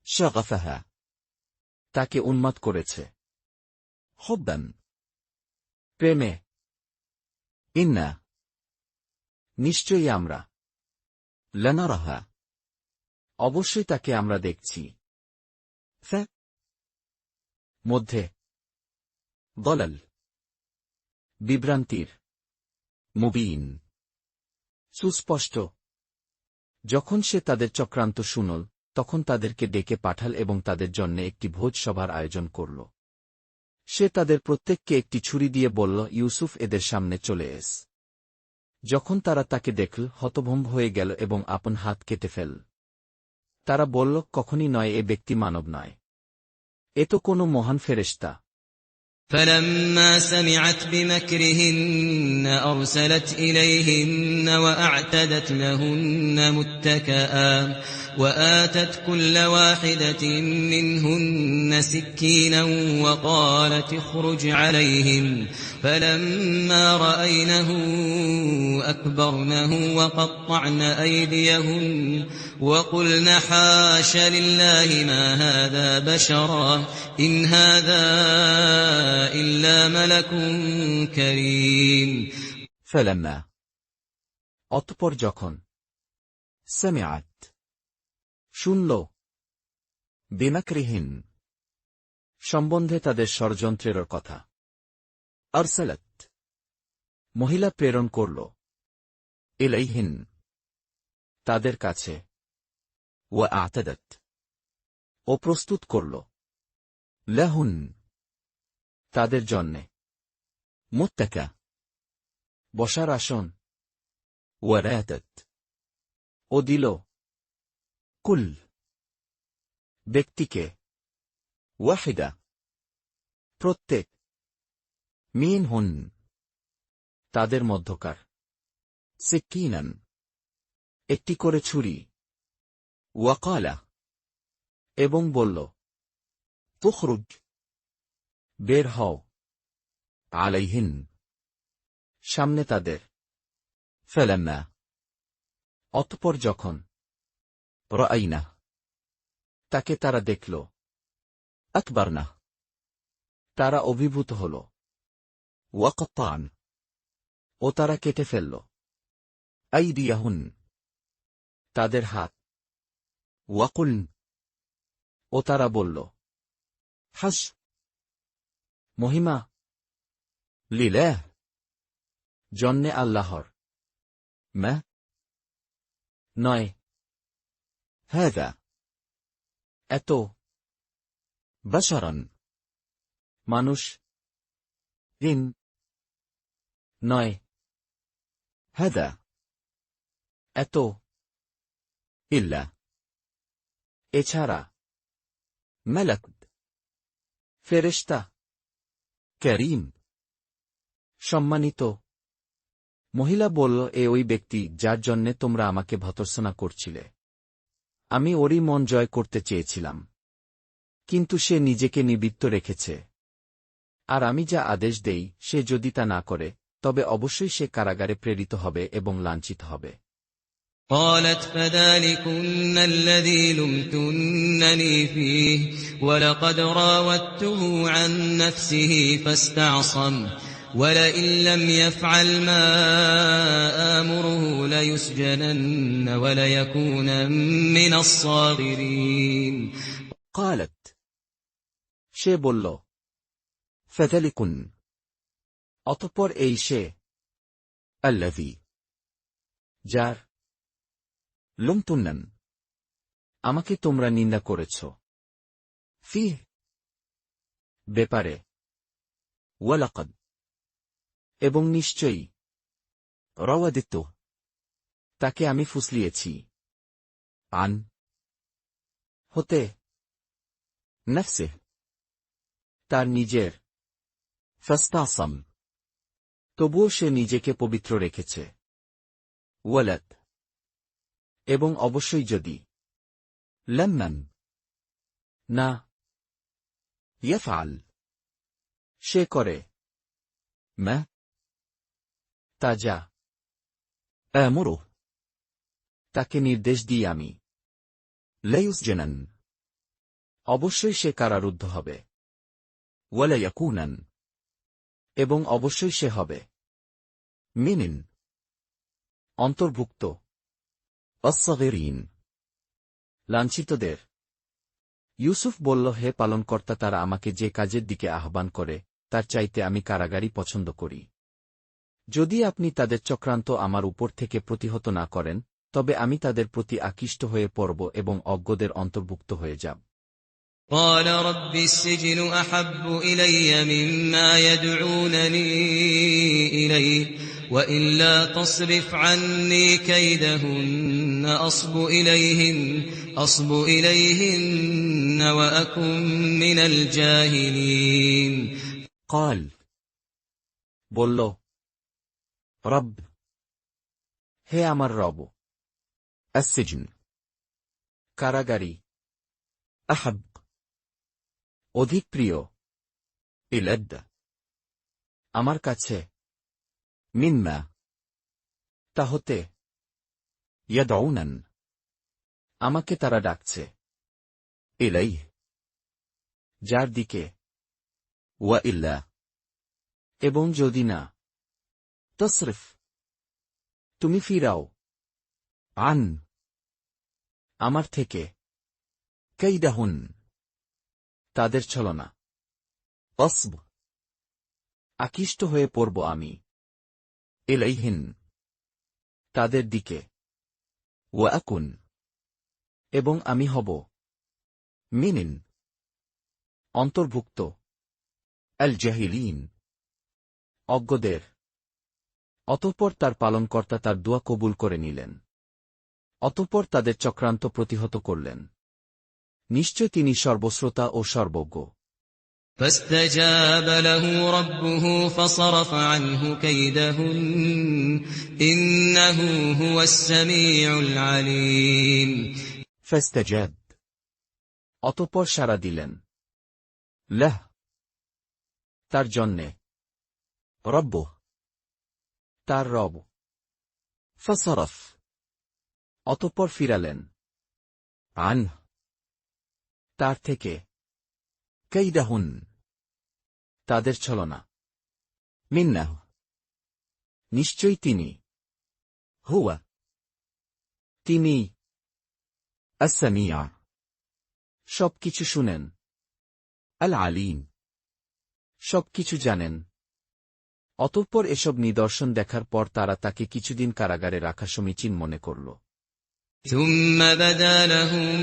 شغفها. তাকে উন্মাদ করেছে। حبا. প্রেমে। إنا. নিশ্চয়ই আমরা। لنرها. অবশ্যই তাকে আমরা দেখছি। ف. মধ্যে। ضلل. বিভ্রান্তির। مبين. সুস্পষ্ট। যখন সে তাদের চক্রান্ত শুনল, তখন তাদেরকে ডেকে পাঠাল এবং তাদের জন্য একটি ভোজ সভার আয়োজন করল। সে তাদের প্রত্যেককে একটি ছুরি দিয়ে বলল, ইউসুফ এদের সামনে চলে এস। যখন তারা তাকে দেখল, হতভম্ব হয়ে গেল এবং আপন হাত কেটে ফেল। তারা বলল, কখনই নয়, এ ব্যক্তি মানব নয়। এ তো কোনো মহান ফেরেশতা। فلما سمعت بمكرهن أرسلت إليهن وأعتدت لهن متكئا وآتت كل واحدة منهن سكينا وقالت اخرج عليهم فلما رأينه أكبرنه وقطعن أيديهن وقلن حاش لله ما هذا بشرا إن هذا إلا ملك كريم فلما. অতঃপর যখন। سمعت. শুনল। بمكرهن. সম্বন্ধে তাদের ষড়যন্ত্রের কথা। أرسلت. মহিলা প্রেরণ করল। إليهن. তাদের কাছে। وأعتدت. ও প্রস্তুত করল। لهن. তাদের জন্যে। متكأ. বসার আসন। وراتت. ও দিল। كل. ব্যক্তিকে। واحدة. প্রত্যেক। منهن. তাদের মধ্যকার। سكينا. একটি করে ছুরি। وقال. এবং বলল, تخرج. বের হও। عليهن. সামনে তাদের। فلما. অতঃপর যখন। رأينا. তাকে তারা দেখল। أكبرنا. তারা অভিভূত হল। وقطعن. ও তারা কেটে ফেলল। أيديهن. তাদের হাত। وقلن. ও তারা বলল, حش. মহিমা। لله. জন্যে আল্লাহর। ما. নয়। هذا. এত। بشرا. মানুষ। إن. নয়। هذا. এত। إلا. এছাড়া। ملك. ফেরেশতা। كريم. সম্মানিত। মহিলা বলল, এ ওই ব্যক্তি যার জন্যে তোমরা আমাকে ভর্ৎসনা করছিলে। আমি ওরই মন জয় করতে চেয়েছিলাম। কিন্তু সে নিজেকে নিবৃত্ত রেখেছে। আর আমি যা আদেশ দেই, সে যদি তা না করে, তবে অবশ্যই সে কারাগারে প্রেরিত হবে এবং লাঞ্ছিত হবে। قالت فذلكن الذي لمتنني فيه ولقد راودته عن نفسه فاستعصم ولئن لم يفعل ما آمره ليسجنن وليكون من الصاغرين قالت. সে বলল, فذلكن. অতঃপর এই সে। الذي. যার। لمتنن. আমাকে তোমরা নিন্দা করেছ। فيه. ব্যাপারে। ولقد. এবং নিশ্চয়ই। راودته. তাকে আমি ফুসলিয়েছি। عن হতে, نفسه. তার নিজের। فاستعصم. তবুও সে নিজেকে পবিত্র রেখেছে। ولد. এবং অবশ্যই যদি لمن না يفعل সে করে ما তা যা آمره তাকে নির্দেশ দিই আমি, لا يسجنن অবশ্যই সে কারারুদ্ধ হবে। ولا يكونن এবং অবশ্যই সে হবে من অন্তর্ভুক্ত الصغيرين. লাঞ্ছিতদের। ইউসুফ বলল, হে পালনকর্তা, তারা আমাকে যে কাজের দিকে আহ্বান করে তার চাইতে আমি কারাগারই পছন্দ করি। যদি আপনি তাদের চক্রান্ত আমার উপর থেকে প্রতিহত না করেন, তবে আমি তাদের প্রতি আকৃষ্ট হয়ে পড়ব এবং অজ্ঞদের অন্তর্ভুক্ত হয়ে যাব। قال رب السجن أحب إلي مما يدعونني إليه وإلا تصرف عني كيدهن أصب إليهن وأكن من الجاهلين. قال বলল, رب হে আমার রব, السجن কারাগারী أحب অধিক প্রিয় إلد আমার কাছে مما তা হতে يدعونن আমাকে তারা ডাকছে إليه যার দিকে, وإلا এবং যদি না تصرف তুমি ফিরাও عن আমার থেকে كيدهن তাদের ছলনা, أصب আকৃষ্ট হয়ে পড়ব আমি إليهن তাদের দিকে, وأكن এবং আমি হব من অন্তর্ভুক্ত الجاهلين. অজ্ঞদের। অতঃপর তার পালনকর্তা তার দোয়া কবুল করে নিলেন। অতঃপর তাদের চক্রান্ত প্রতিহত করলেন। নিশ্চয় তিনি সর্বশ্রোতা ও সর্বজ্ঞ। فاستجاب له ربه فصرف عنه كيدهن إنه هو السميع العليم. فاستجاب অতঃপর সাড়া দিলেন له তার জন্যে ربه তার রব। فصرف অতঃপর ফিরালেন عنه তার থেকে كيدهن তাদের ছলনা। منه নিশ্চয়ই তিনি هو তিনি السميع সবকিছু শুনেন, العليم সবকিছু জানেন। অতঃপর এসব নিদর্শন দেখার পর তারা তাকে কিছুদিন কারাগারে রাখা সমীচীন মনে করল। ثم بدا لهم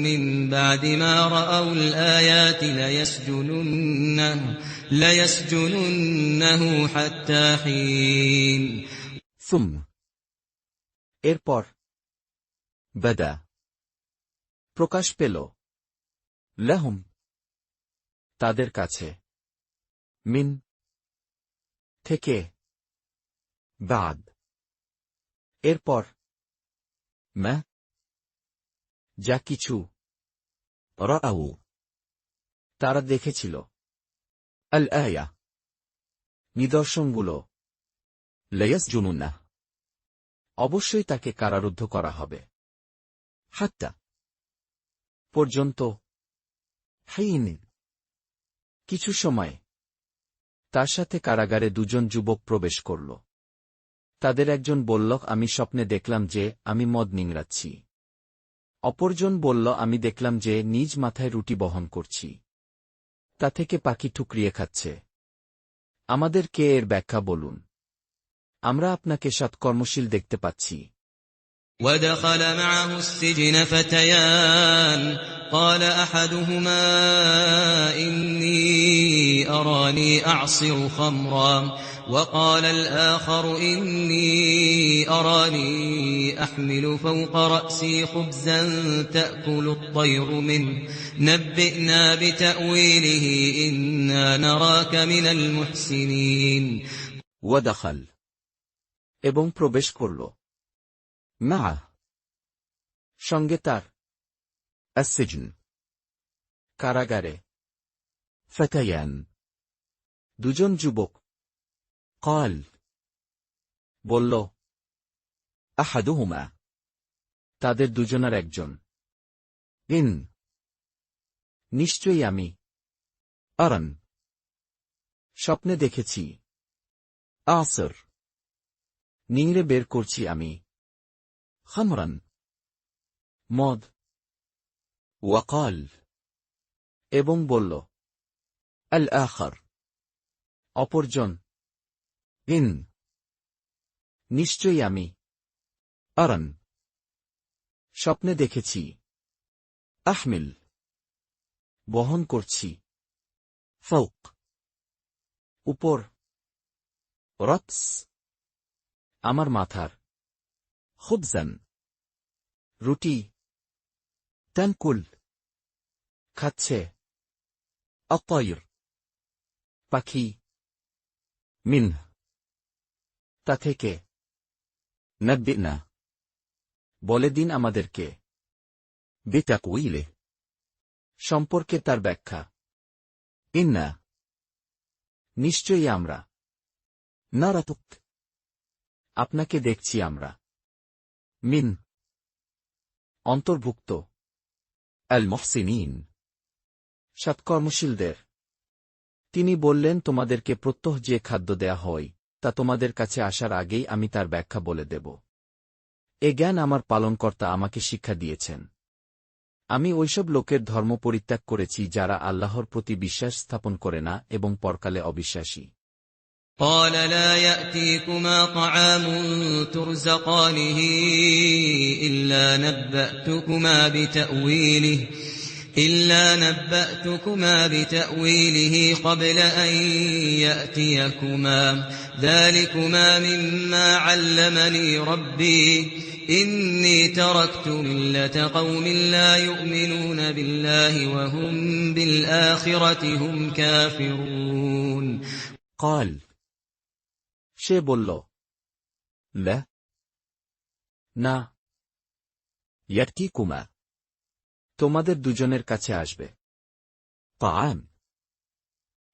من بعد ما رأوا الآيات ليسجننه حتى حين. ثم এরপর بدا প্রকাশ পেল لهم তাদের কাছে من থেকে بعد এরপর ما যা কিছু رأوا তারা দেখেছিল الآية নিদর্শনগুলো, ليسجننه অবশ্যই তাকে কারারুদ্ধ করা হবে। حتى পর্যন্ত حين কিছু সময় তার সাথে কারাগারে দুজন যুবক প্রবেশ করল। তাদের একজন বলল, আমি স্বপ্নে দেখলাম যে আমি মদ নিংড়াচ্ছি। অপরজন বলল, আমি দেখলাম যে নিজ মাথায় রুটি বহন করছি, তা থেকে পাখি ঠুকরিয়ে খাচ্ছে। আমাদের কে এর ব্যাখ্যা বলুন, আমরা আপনাকে সৎকর্মশীল দেখতে পাচ্ছি। ودخل معه السجن فتيان قال أحدهما إني أراني أعصر خمرا وقال الآخر إني أراني أحمل فوق رأسي خبزا تأكل الطير منه نبئنا بتأويله إنا نراك من المحسنين ودخل এবং প্রবেশ করল معه সঙ্গে তার السجن কারাগারে فتيان দুজন যুবক قال বলল أحدهما তাদের দুজনের একজন إن নিশ্চয়ই আমি أرن স্বপ্নে দেখেছি أعصر নিংড়ে বের করছি আমি خمرا মদ وقال এবং বলল الآخر অপরজন إن নিশ্চয়ই আমি أرن স্বপ্নে দেখেছি أحمل বহন করছি فوق উপর رأس আমার মাথার خبزا রুটি تنكل খাচ্ছে الطير পাখি منه তা থেকে نبئنا বলে দিন আমাদেরকে بتقويله সম্পর্কে তার ব্যাখ্যা إنا নিশ্চয়ই আমরা نرتك আপনাকে দেখছি আমরা من অন্তর্ভুক্ত المحسنين সৎকর্মশীলদের তিনি বললেন তোমাদেরকে প্রত্যহ যে খাদ্য দেয়া হয় তা তোমাদের কাছে আসার আগেই আমি তার ব্যাখ্যা বলে দেব এ জ্ঞান আমার পালনকর্তা আমাকে শিক্ষা দিয়েছেন আমি ওইসব লোকের ধর্ম পরিত্যাগ করেছি যারা আল্লাহর প্রতি বিশ্বাস স্থাপন করে না এবং পরকালে অবিশ্বাসী قال لا يأتيكما طعام ترزقانه إلا نبأتكما بتأويله قبل أن يأتيكما ذلكما مما علمني ربي إني تركت ملة قوم لا يؤمنون بالله وهم بالآخرة هم كافرون قال সে বলল لا না يأتيكما তোমাদের দুজনের কাছে আসবে طعام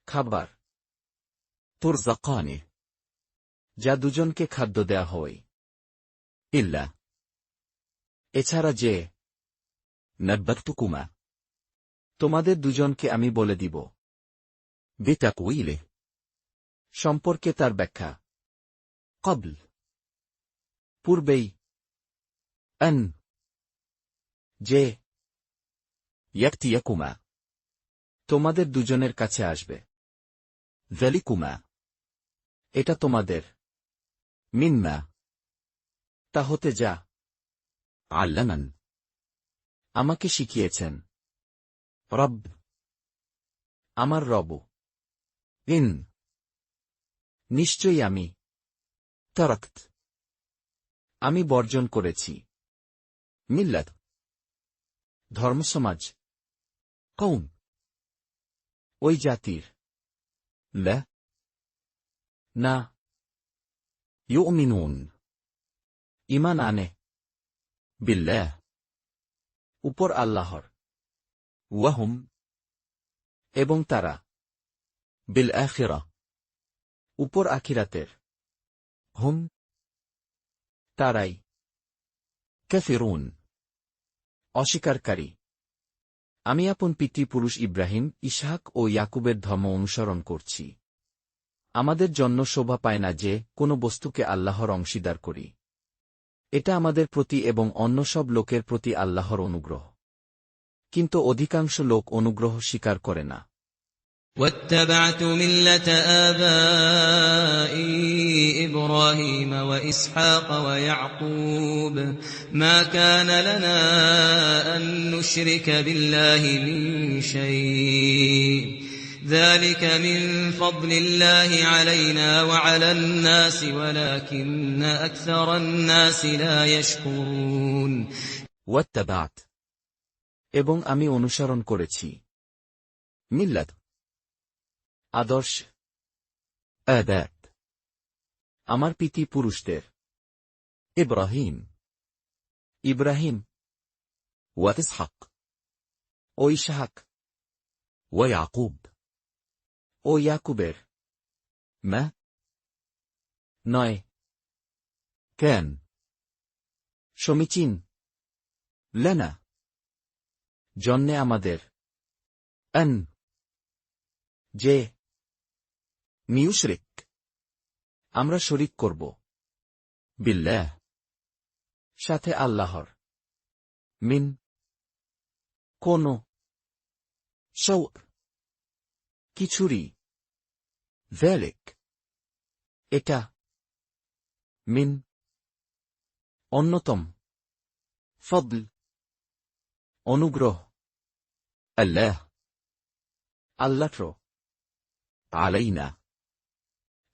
খাবার ترزقانه যা দুজনকে খাদ্য দেয়া হয় إلا এছাড়া যে نبأتكما তোমাদের দুজনকে আমি বলে দিব بتقويله সম্পর্কে তার ব্যাখ্যা قبل পূর্বেই أن যে يأتيكما তোমাদের দুজনের কাছে আসবে ذلكما এটা তোমাদের مما তা হতে যা علمن আমাকে শিখিয়েছেন رب আমার রব إن নিশ্চয়ই আমি تركت আমি বর্জন করেছি ملة ধর্মসমাজ قوم ওই জাতির لا না يؤمنون ঈমান আনে بالله উপর আল্লাহর وهم এবং তারা بالآخرة উপর আখিরাতের هم তারাই كافرون অস্বীকারী আমি আপন পিতৃপুরুষ ইব্রাহিম ইসহাক ও ইয়াকুবের ধর্ম অনুসরণ করছি আমাদের জন্য শোভা পায় না যে কোনো বস্তুকে আল্লাহর অংশীদার করি এটা আমাদের প্রতি এবং অন্য সব লোকের প্রতি আল্লাহর অনুগ্রহ কিন্তু অধিকাংশ লোক অনুগ্রহ স্বীকার করে না واتبعت ملة آبائي إبراهيم وإسحاق ويعقوب ما كان لنا أن نشرك بالله من شيء ذلك من فضل الله علينا وعلى الناس ولكن أكثر الناس لا يشكرون ওয়াত্তাবাত এবং আমি অনুসরণ করেছি মিল্লাত আদর্শ আদাত আমার পিতৃ পুরুষদের ইব্রাহিম وإسحاق ও ইসহাক ويعقوب ও ইয়াকুবের ما নয় كان সমীচীন لنا জন্যে আমাদের أن যে نشرك আমরা শরীক করব بالله সাথে আল্লাহর من কোন شوء কিছুরই ذلك এটা من অন্যতম فضل অনুগ্রহ الله আল্লাহর علينا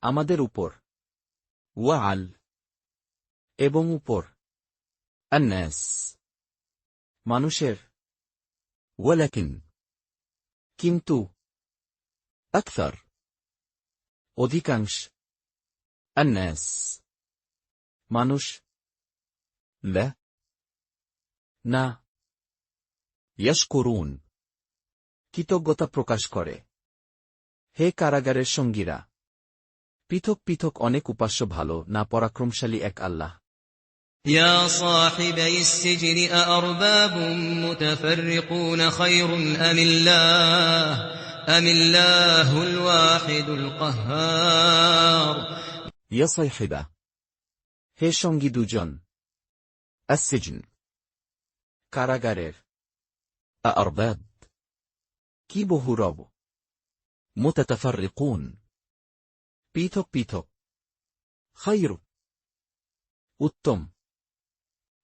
আমাদের উপর وعلى এবং উপর الناس মানুষের ولكن কিন্তু أكثر অধিকাংশ الناس মানুষ لا না يشكرون কৃতজ্ঞতা প্রকাশ করে হে কারাগারের সঙ্গীরা পৃথক পৃথক অনেক উপাস্য ভালো না পরাক্রমশালী এক আল্লাহ يا صاحبي السجن أأرباب متفرقون خير أم الله الواحد القهار يا صيحبة হে সঙ্গী দুজন السجن কারাগারের أأرباب কি বহু রব متتفرقون পৃথক পৃথক خير উত্তম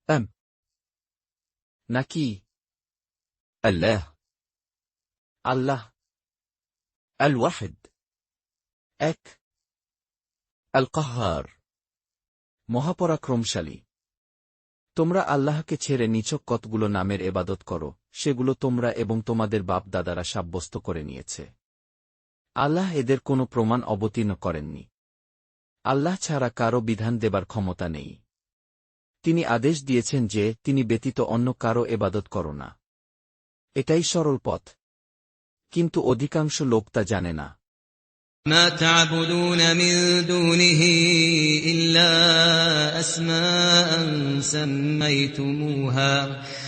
أم নাকি الله আল্লাহ الواحد এক القهار মহাপরাক্রমশালী তোমরা আল্লাহকে ছেড়ে নিছক কতগুলো নামের এবাদত করো সেগুলো তোমরা এবং তোমাদের বাপ দাদারা সাব্যস্ত করে নিয়েছে আল্লাহ এদের কোনো প্রমাণ অবতীর্ণ করেননি আল্লাহ ছাড়া কারো বিধান দেবার ক্ষমতা নেই তিনি আদেশ দিয়েছেন যে তিনি ব্যতীত অন্য কারো এবাদত করো না এটাই সরল পথ কিন্তু অধিকাংশ লোক তা জানে না ما تعبدون من دونه إلا أسماء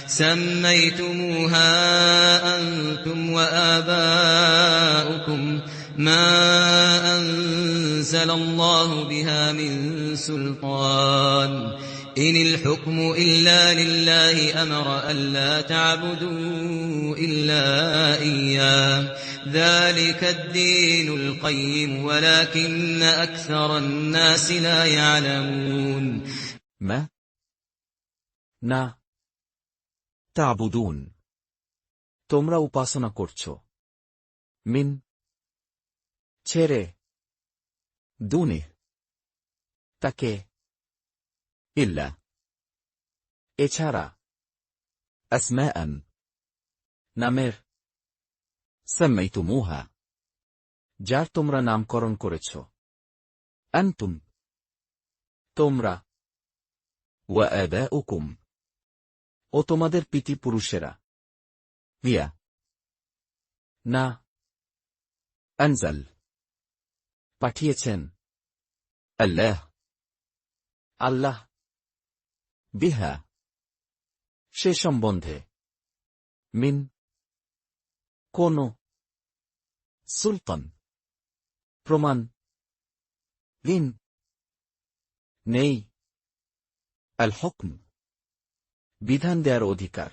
سميتموها أنتم وآباؤكم ما أنزل الله بها من سلطان إن الحكم إلا لله أمر ألا تعبدوا إلا إياه ذلك الدين القيم ولكن أكثر الناس لا يعلمون ما না تعبدون তোমরা উপাসনা করছ من ছেড়ে دونه তাকে إلا এছাড়া أسماء নামের سميتموها যার তোমরা নামকরণ করেছ أنتم তোমরা وآباؤكم ও তোমাদের পিতৃপুরুষেরা هي না أنزل পাঠিয়েছেন الله আল্লাহ بها সে সম্বন্ধে من কোন سلطان প্রমাণ لين নেই الحكم বিধান দেয়ার অধিকার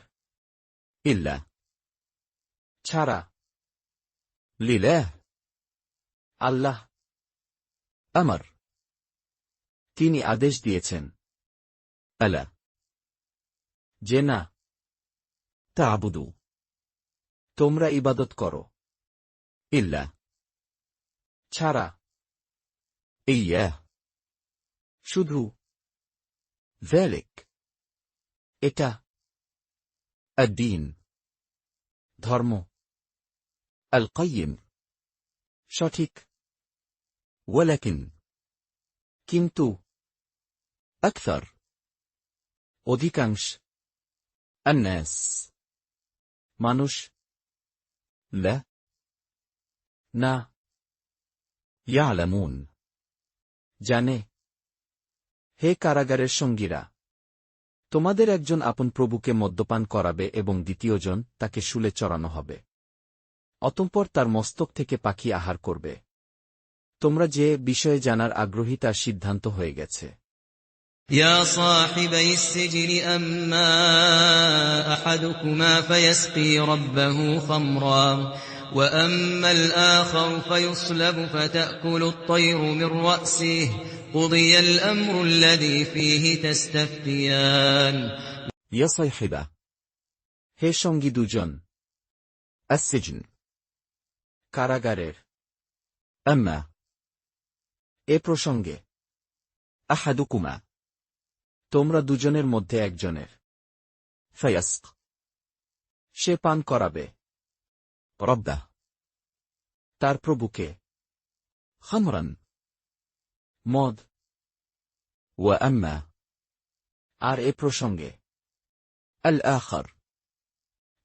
إلا ছাড়া لله আল্লাহ أمر তিনি আদেশ দিয়েছেন ألا যে না تعبدوا তোমরা ইবাদত করো إلا ছাড়া إياه শুধু ذلك এটা الدين ধর্ম القيم সঠিক ولكن কিন্তু أكثر অধিকাংশ الناس মানুষ لا না يعلمون জানে হে কারাগারের সঙ্গীরা তোমাদের একজন আপন প্রভুকে মদ্যপান করাবে এবং দ্বিতীয়জন তাকে শুলে চড়ানো হবে অতঃপর তার মস্তক থেকে পাখি আহার করবে তোমরা যে বিষয়ে জানার আগ্রহী তার সিদ্ধান্ত হয়ে গেছে يا صاحبي السجن أما أحدكما فيسقي ربه خمرا وأما الآخر فيصلب فتأكل الطير من رأسه قضي الأمر الذي فيه تستفتيان يا صيحبة হে সঙ্গী দুজন السجن কারাগারের أما এ প্রসঙ্গে أحدكما তোমরা দুজনের মধ্যে একজনের فيسق সে পান করাবে ربه তার প্রভুকে خمرا মদ وأما আর এ প্রসঙ্গে الآخر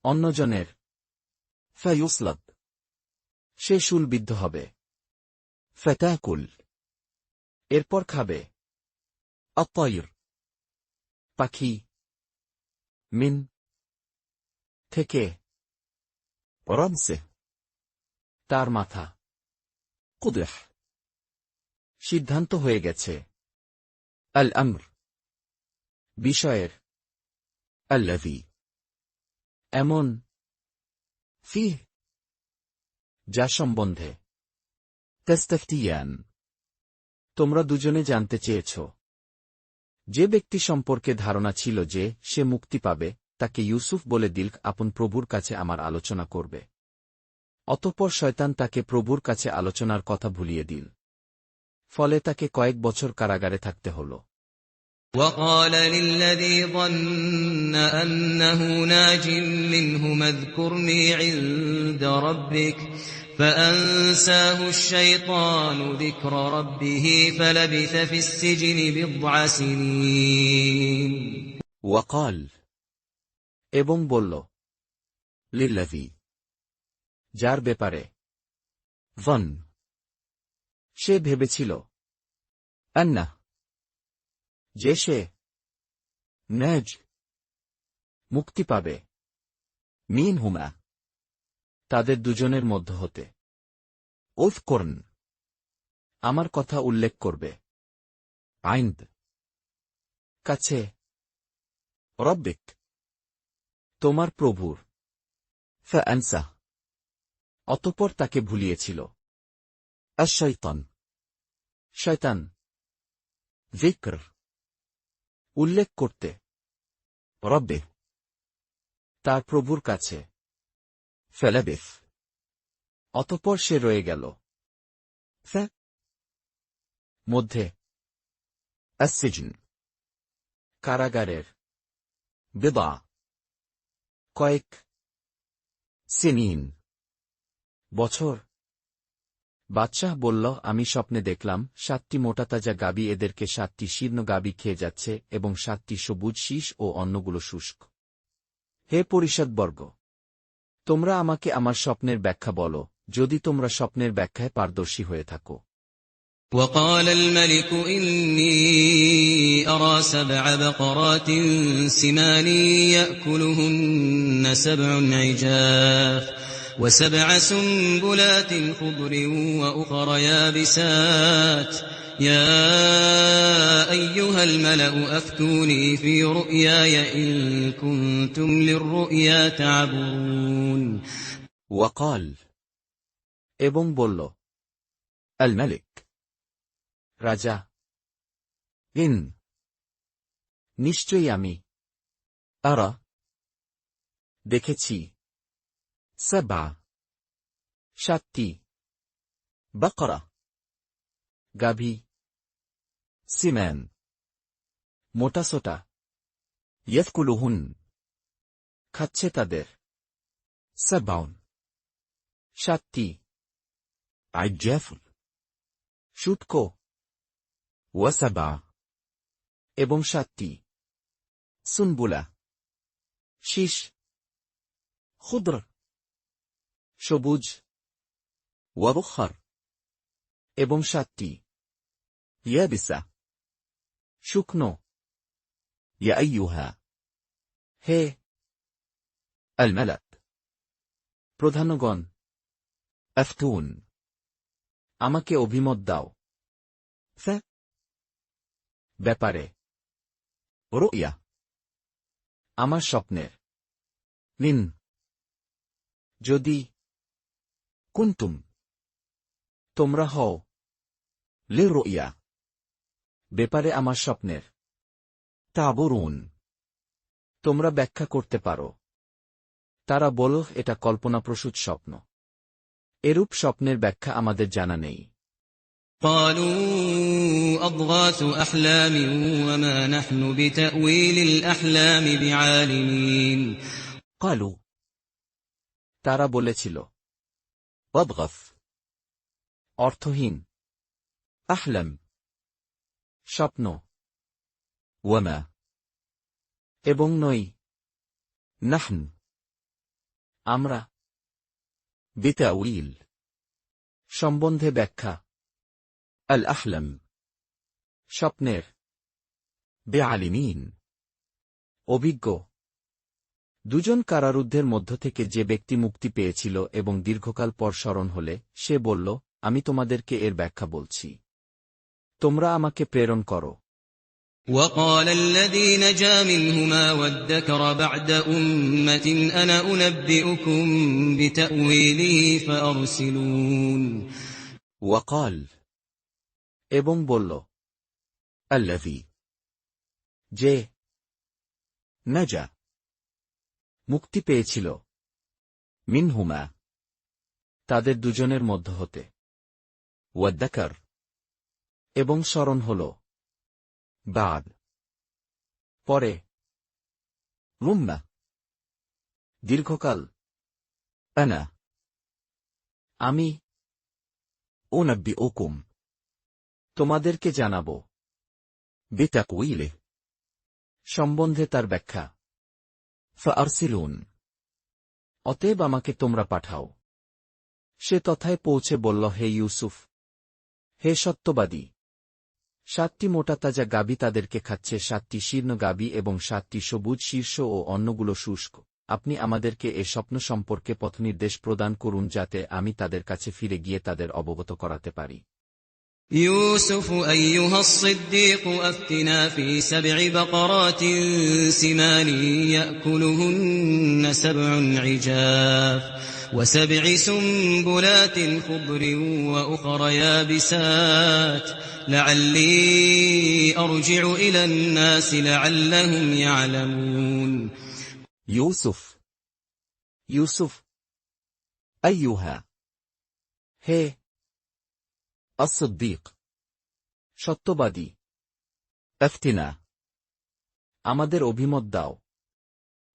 অন্যজনের فيصلب সে শুলবিদ্ধ হবে فتاكل এরপর খাবে الطير পাখি من থেকে رمسه তার মাথা قدح সিদ্ধান্ত হয়ে গেছে الأمر বিষয়ের الذي এমন فيه যা সম্বন্ধে تستفتيان তোমরা দুজনে জানতে চেয়েছ যে ব্যক্তি সম্পর্কে ধারণা ছিল যে সে মুক্তি পাবে তাকে ইউসুফ বলে দিল আপন প্রভুর কাছে আমার আলোচনা করবে অতঃপর শয়তান তাকে প্রভুর কাছে আলোচনার কথা ভুলিয়ে দিল ফলে তাকে কয়েক বছর কারাগারে থাকতে হল وقال للذي ظن أنه ناج منهما اذكرني عند ربك فأنساه الشيطان ذكر ربه فلبث في السجن بضع سنين وقال এবং বলল للذي যার ব্যাপারে ظن সে ভেবেছিল أنه যে সে ناج মুক্তি পাবে منهما তাদের দুজনের মধ্য হতে اذكرن আমার কথা উল্লেখ করবে عند কাছে ربك তোমার প্রভুর فأنسه অতঃপর তাকে ভুলিয়েছিল الشيطان শয়তান ذكر উল্লেখ করতে ربه তার প্রভুর কাছে فلبث অতঃপর সে রয়ে গেল ف মধ্যে السجن কারাগারের بضع কয়েক سنين বছর বাদশাহ বলল আমি স্বপ্নে দেখলাম 7টি মোটাতাজা গাবি এদেরকে 7টি শীর্ণ গাবি খেয়ে যাচ্ছে এবং 7টি সবুজ শীষ ও অন্যগুলো শুষ্ক হে পরিষদবর্গ তোমরা আমাকে আমার স্বপ্নের ব্যাখ্যা বলো যদি তোমরা স্বপ্নের ব্যাখ্যায় পারদর্শী হয়ে থাকো وقال الملك إني أرى 7 بقرات سمان يأكلهن 7 عجاف و7 سنبلات خضر وأخر يابسات يا أيها الملأ أفتوني في رؤياي إن كنتم للرؤيا تعبرون وقال এবং বলল الملك. রাজা। إن. নিশ্চয়ই আমি أرى. দেখেছি 7. 7টি بقرة. গাভী سمان. মোটাসোটা يأكلهن. খাচ্ছে তাদের 7. 7টি عجاف. শুটকো و7. এবং 7টি سنبلة. শীষ خضر. সবুজ ورخر. এবং 7টি يابسة. শুকনো يا أيها হে الملأ. প্রধানগণ أفتون. আমাকে অভিমত দাও ف. ব্যাপারে رؤية. আমার স্বপ্নের من. যদি كنتم. তোমরা হও للرؤيا. ব্যাপারে আমার স্বপ্নের تعبرون. তোমরা ব্যাখ্যা করতে পারো তারা বলল এটা কল্পনাপ্রসূত স্বপ্ন এরূপ স্বপ্নের ব্যাখ্যা আমাদের জানা নেই قالوا أضغاث أحلام وما نحن بتأويل الأحلام بعالمين قالوا. তারা বলেছিল وأضغث. অর্থহীন أحلم. স্বপ্ন وما. এবং নই نحن. আমরা بتأويل. সম্বন্ধে ব্যাখ্যা الأحلم. স্বপ্নের بعالمين. অভিজ্ঞ দুজন কারারুদ্ধের মধ্য থেকে যে ব্যক্তি মুক্তি পেয়েছিল এবং দীর্ঘকাল পর স্মরণ হলে সে বলল আমি তোমাদেরকে এর ব্যাখ্যা বলছি তোমরা আমাকে প্রেরণ করো وقال الذي نجا منهما وادكر بعد أمة أنا أنبئكم بتأويله فأرسلون وقال. এবং বলল الذي. যে نجا. মুক্তি পেয়েছিল منهما. তাদের দুজনের মধ্য হতে والذكر. এবং স্মরণ হল بعد. পরে رمة. দীর্ঘকাল أنا আমি أنبئكم তোমাদেরকে জানাব بتقويله সম্বন্ধে তার ব্যাখ্যা فأرسلون. অতএব আমাকে তোমরা পাঠাও সে তথায় পৌঁছে বলল হে ইউসুফ হে সত্যবাদী 7টি মোটা তাজা গাবি তাদেরকে খাচ্ছে 7টি শীর্ণ গাবি এবং 7টি সবুজ শীর্ষ ও অন্যগুলো শুষ্ক আপনি আমাদেরকে এ স্বপ্ন সম্পর্কে পথনির্দেশ প্রদান করুন যাতে আমি তাদের কাছে ফিরে গিয়ে তাদের অবগত করাতে পারি يوسف أيها الصديق أفتنا في 7 بقرات سمان يأكلهن 7 عجاف و7 سنبلات خضر وأخر يابسات لعلي أرجع إلى الناس لعلهم يعلمون يوسف. ইউসুফ أيها হে الصديق. সত্যবাদী أفتنا. আমাদের অভিমত দাও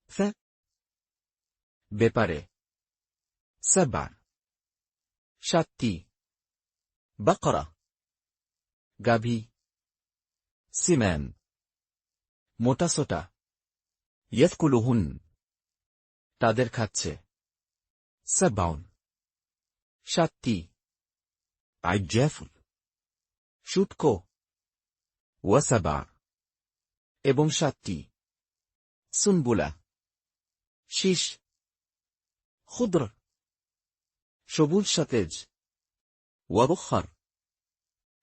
ف. ব্যাপারে 7. 7টি بقرة. গাভী سمان. মোটাসোটা يأكلهن. তাদের খাচ্ছে 7. 7টি عجاف. শুটকো و7. এবং 7টি سنبلة. শীষ خضر. সবুজ সতেজ ورخر.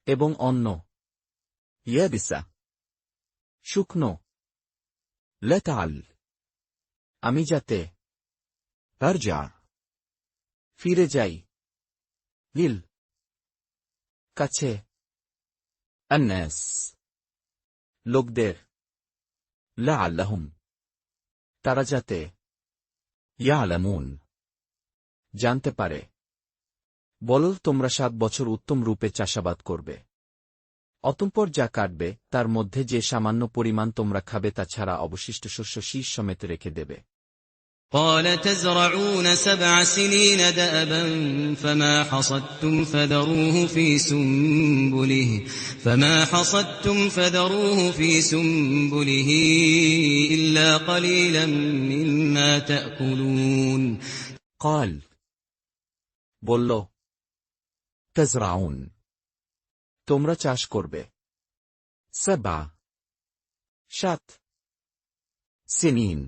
এবং অন্য يابسة. শুকনো لا تعل. আমি যাতে أرجع. ফিরে যাই لل. কাছে, الناس লোকদের, لعلهم তারা যাতে يعلمون জানতে পারে। বলো তোমরা 7 বছর উত্তম রূপে চাষাবাদ করবে। অতঃপর যা কাটবে তার মধ্যে যে সামান্য পরিমাণ তোমরা খাবে তা ছাড়া অবশিষ্ট শস্য শীষ সমেত রেখে দেবে। قال تزرعون 7 سنين دأبا فما حصدتم فذروه في سنبله إلا قليلا مما تأكلون قال বলল تزرعون তোমরা চাষ করবে 7 7 سنين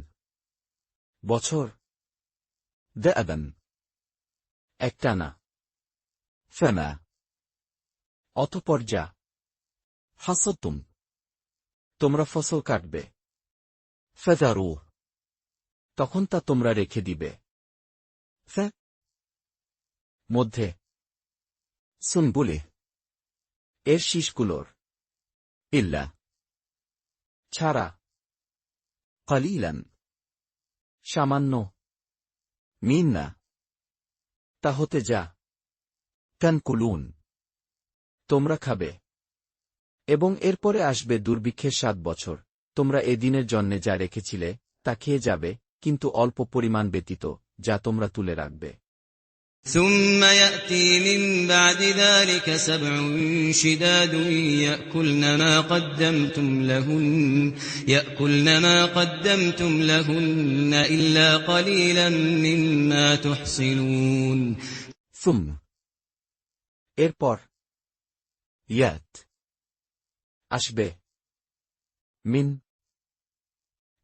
বছর دأبا একটানা। فما অতঃপর যা حصدتم তোমরা ফসল কাটবে فذروه তখন তা তোমরা রেখে দিবে ف মধ্যে سنبله এর শীষগুলোর إلا ছাড়া قليلا সামান্য منا তা হতে যা تنكلون তোমরা খাবে। এবং এরপরে আসবে দুর্ভিক্ষের 7 বছর, তোমরা এ দিনের জন্যে যা রেখেছিলে তা খেয়ে যাবে, কিন্তু অল্প পরিমাণ ব্যতীত যা তোমরা তুলে রাখবে। ثم يأتي من بعد ذلك 7 شداد يأكلن ما قدمتم لهن إلا قليلا مما تحصنون ثم এরপর يات আসবে মিন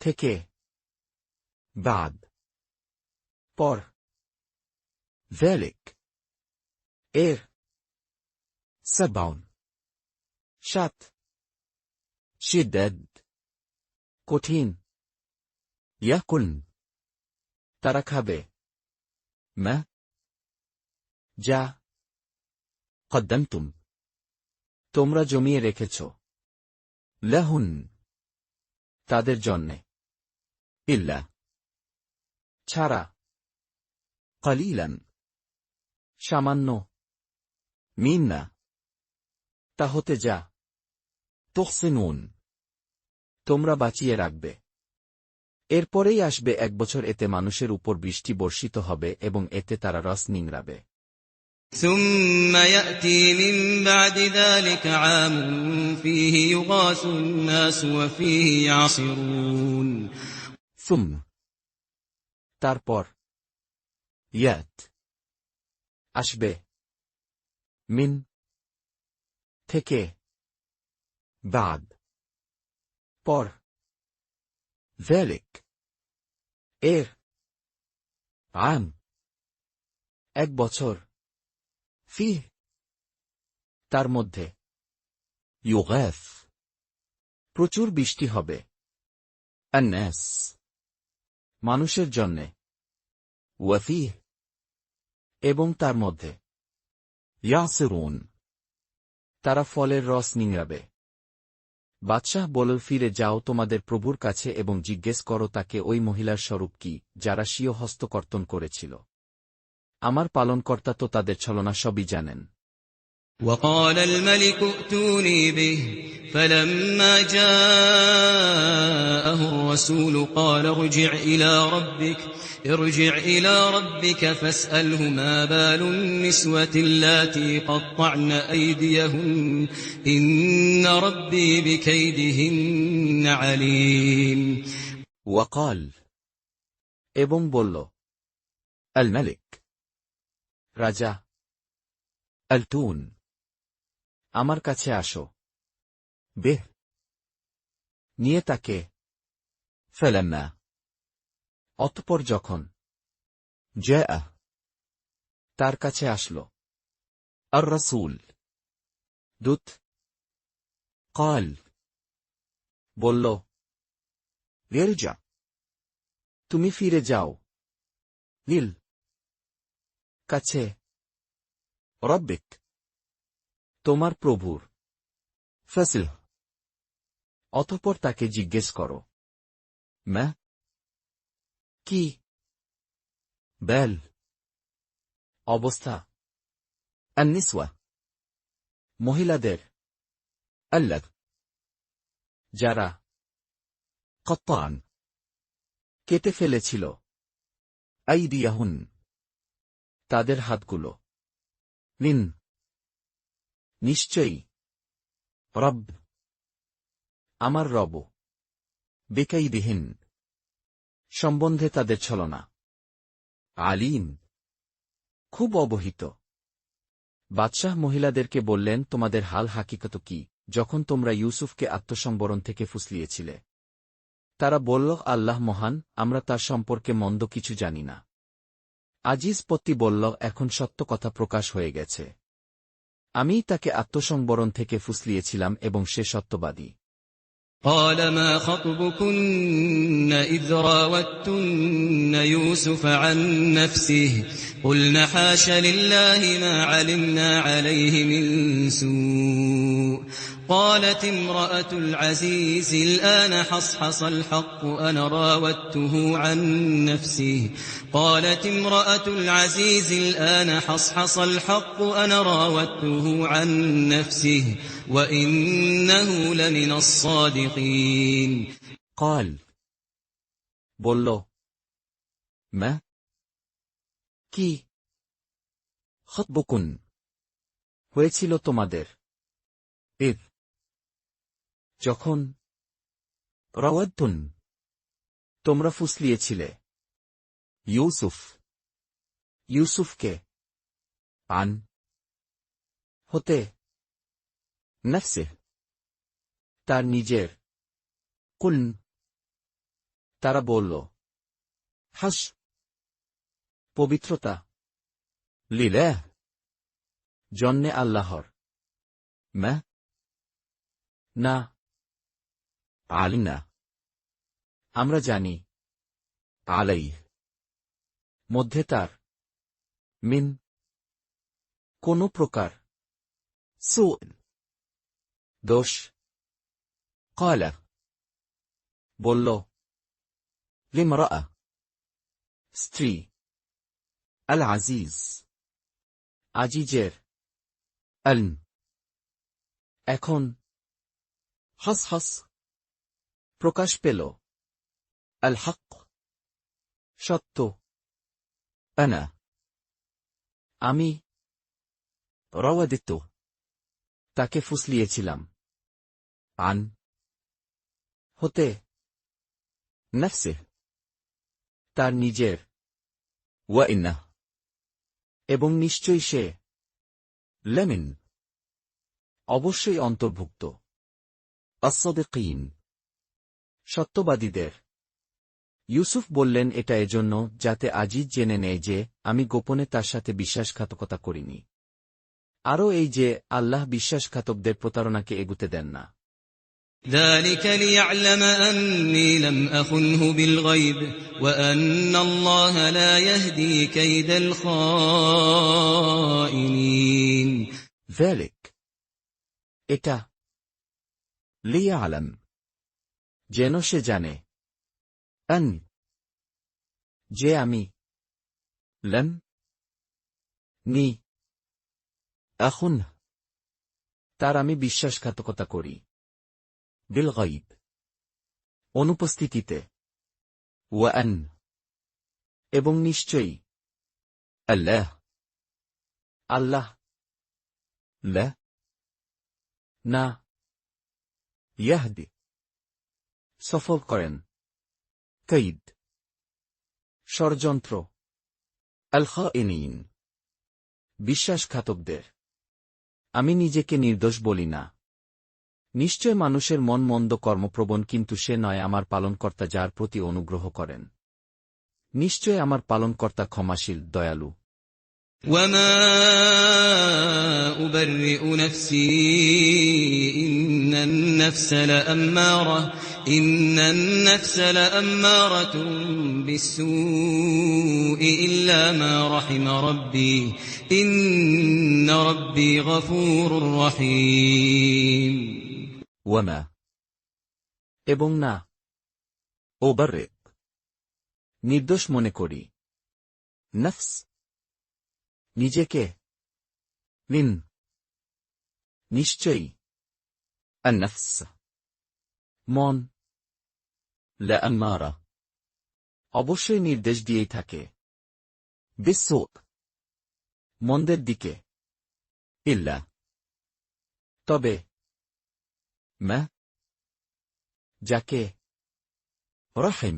থেকে بعد পর ذلك এর 7 7 شداد কঠিন يأكلن তারা খাবে ما যা قدمتم তোমরা জমিয়ে রেখেছ لهن তাদের জন্যে إلا ছাড়া قليلا সামান্য منا তা হতে যা تحصنون তোমরা বাঁচিয়ে রাখবে। এরপরেই আসবে 1 বছর, এতে মানুষের উপর বৃষ্টি বর্ষিত হবে এবং এতে তারা রস নিংড়াবে। ثم يأتي من بعد ذلك عام فيه يغاث الناس وفيه يعصرون ثم তারপর يات আসবে মিন থেকে بعد পর ذلك এর عام 1 বছর فيه তার মধ্যে يغاث প্রচুর বৃষ্টি হবে الناس মানুষের জন্যে وفيه এবং তার মধ্যে يعصرون তারা ফলের রস নিংড়াবে। বাদশাহ বলল, ফিরে যাও তোমাদের প্রভুর কাছে এবং জিজ্ঞেস করো তাকে ওই মহিলার স্বরূপ কি যারা স্বীয় হস্তকর্তন করেছিল। আমার পালনকর্তা তো তাদের ছলনা সবই জানেন। وقال الملك ائتوني به فلما جاءه الرسول قال ارجع إلى ربك فاسأله ما بال النسوة اللاتي قطعن أيديهن إن ربي بكيدهن عليم وقال এবং বলল, الملك রাজা, ألتون আমার কাছে আসো, به নিয়ে তাকে। فلما অতঃপর যখন جاء তার কাছে আসল الرسول দূত, قال বলল, ارجع তুমি ফিরে যাও لل কাছে ربك তোমার প্রভুর। فاسله. অতঃপর তাকে জিজ্ঞেস করো। ما. কি? بال. অবস্থা। النسوة. মহিলাদের। اللذ. যারা قطعن. কেটে ফেলেছিল أيديهن. তাদের হাতগুলো। من. নিশ্চয়ই رب. আমার রব بكيدهن. সম্বন্ধে তাদের ছলনা عليم. খুব অবহিত। বাদশাহ মহিলাদেরকে বললেন, তোমাদের হাল হাকিকত কি যখন তোমরা ইউসুফকে আত্মসংবরণ থেকে ফুসলিয়েছিলে? তারা বলল, আল্লাহ মহান, আমরা তার সম্পর্কে মন্দ কিছু জানি না। আজিজ পত্নী বলল, এখন সত্য কথা প্রকাশ হয়ে গেছে। আমিই তাকে আত্মসংবরণ থেকে ফুসলিয়েছিলাম এবং সে সত্যবাদী। قال ما خطبكن إذ راوتن يوسف عن نفسه قلنا حاش لله ما علمنا عليه من سوء قالت امرأة العزيز الآن حصحص الحق أنا راودته عن نفسه قالت امرأة العزيز الآن حصحص الحق أنا راودته عن نفسه وإنه لمن الصادقين قال. বলল, ما. কি خطبكن. হয়েছিল তোমাদের إذ. যখন راودتن. তোমরা ফুসলিয়েছিলে يوسف. ইউসুফকে عن. হতে نفسه. তার নিজের। قلن. তারা বলল, حش. পবিত্রতা لله. জন্যে আল্লাহর। ما. না, علمنا. আমরা জানি عليه. মধ্যে তার من. কোনো প্রকার سوء. দোষ। قال. বলল, لامرأة. স্ত্রী العزيز. আজিজের। الن. এখন حصحص. প্রকাশ পেল الحق. সত্য। أنا. আমি راودته. তাকে ফুসলিয়েছিলাম عن. হতে نفسه. তার নিজের। وإنه. এবং নিশ্চয়ই সে لمن. অবশ্যই অন্তর্ভুক্ত الصادقين. সত্যবাদীদের। ইউসুফ বললেন, এটা এজন্য যাতে আজিজ জেনে নেয় যে আমি গোপনে তার সাথে বিশ্বাসঘাতকতা করিনি। আরও এই যে আল্লাহ বিশ্বাসঘাতকদের প্রতারণাকে এগুতে দেন না। ذلك ليعلم أني لم أخنه بالغيب وأن الله لا يهدي كيد الخائنين ذلك. এটা ليعلم. যেন সে জানে أن. যে আমি لم. নি أخنه. তার আমি বিশ্বাসঘাতকতা করি بالغيب. অনুপস্থিতিতে। وأن. এবং নিশ্চয়ই الله. আল্লাহ لا. না يهدي. সফল করেন كيد. ষড়যন্ত্র الخائنين. বিশ্বাসঘাতকদের। আমি নিজেকে নির্দোষ বলি না। নিশ্চয় মানুষের মন মন্দ কর্মপ্রবণ, কিন্তু সে নয় আমার পালনকর্তা যার প্রতি অনুগ্রহ করেন। নিশ্চয় আমার পালনকর্তা ক্ষমাশীল, দয়ালু। وما أبرئ نفسي إن النفس لأمارة بالسوء إلا ما رحم ربي إن ربي غفور رحيم وما এবং না أبرئ নির্দোষ মনে করি نفس নিজেকে من নিশ্চয়ই النفس মন لأمارة অবশ্যই নির্দেশ দিয়েই থাকে بالسوء মন্দের দিকে إلا তবে ما যাকে رحم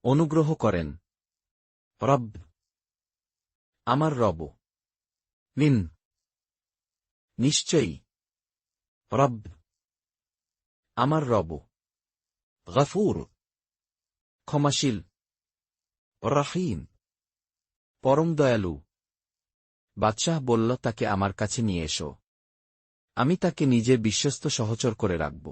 অনুগ্রহ করেন رب আমার রব من নিশ্চয়ই رب আমার রব غفور ক্ষমাশীল رحيم পরম দয়ালু বাদশাহ বলল তাকে আমার কাছে নিয়ে এসো আমি তাকে নিজের বিশ্বস্ত সহচর করে রাখব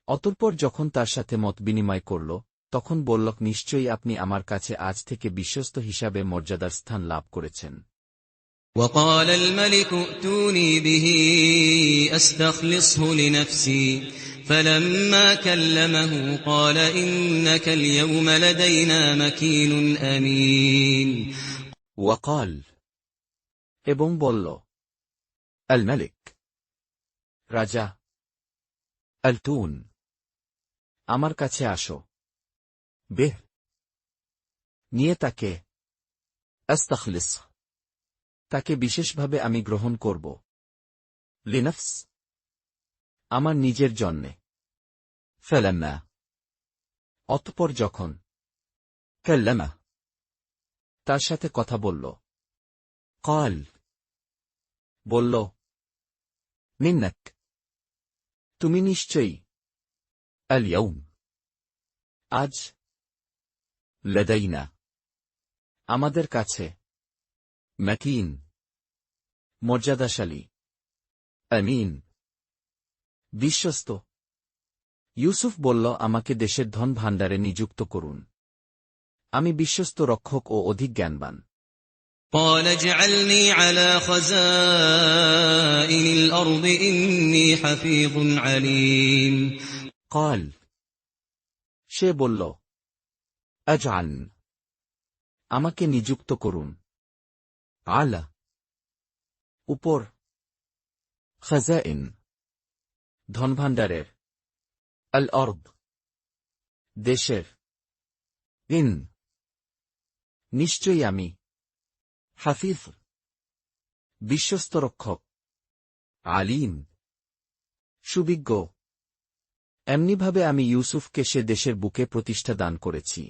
অতঃপর যখন তার সাথে মত বিনিময় করল তখন বলল নিশ্চয়ই আপনি আমার কাছে আজ থেকে বিশ্বস্ত হিসাবে মর্যাদার স্থান লাভ করেছেন وقال الملك ائتوني به أستخلصه لنفسي فلما كلمه قال إنك اليوم لدينا مكين أمين وقال এবং বলল الملك রাজা التون আমার কাছে আসো به নিয়ে তাকে أستخلص তাকে বিশেষভাবে আমি গ্রহণ করব لنفس আমার নিজের জন্যে فلما অতঃপর যখন كلمه তার সাথে কথা বলল قال বলল منك তুমি নিশ্চয়ই اليوم আজ لدينا আমাদের কাছে مكين মর্যাদাশালী أمين বিশ্বস্ত ইউসুফ বলল আমাকে দেশের ধন ভাণ্ডারে নিযুক্ত করুন আমি বিশ্বস্ত রক্ষক ও অধিক জ্ঞানবান قال اجعلني على خزائن الأرض إني حفيظ عليم قال সে বলল أجعل আমাকে নিযুক্ত করুন على উপর خزائن ধনভাণ্ডারের الأرض দেশের إن নিশ্চয়ই আমি حفيظ বিশ্বস্ত রক্ষক عليم সুবিজ্ঞ এমনিভাবে আমি ইউসুফকে সে দেশের বুকে প্রতিষ্ঠা দান করেছি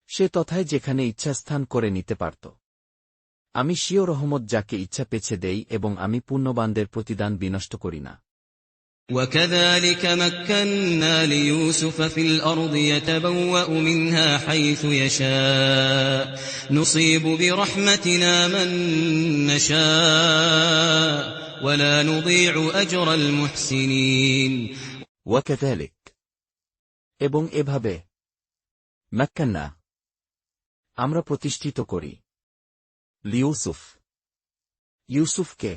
সে তথায় যেখানে ইচ্ছা স্থান করে নিতে পারত আমি স্বীয় রহমত যাকে ইচ্ছা পেছে দেই এবং আমি পুণ্যবানদের প্রতিদান বিনষ্ট করি না وكذلك مكنا ليوسف في الأرض يتبوأ منها حيث يشاء نصيب برحمتنا من نشاء ولا نضيع أجر المحسنين وكذلك এবং এভাবে مكنا আমরা প্রতিষ্ঠিত করি ليوسف ইউসুফকে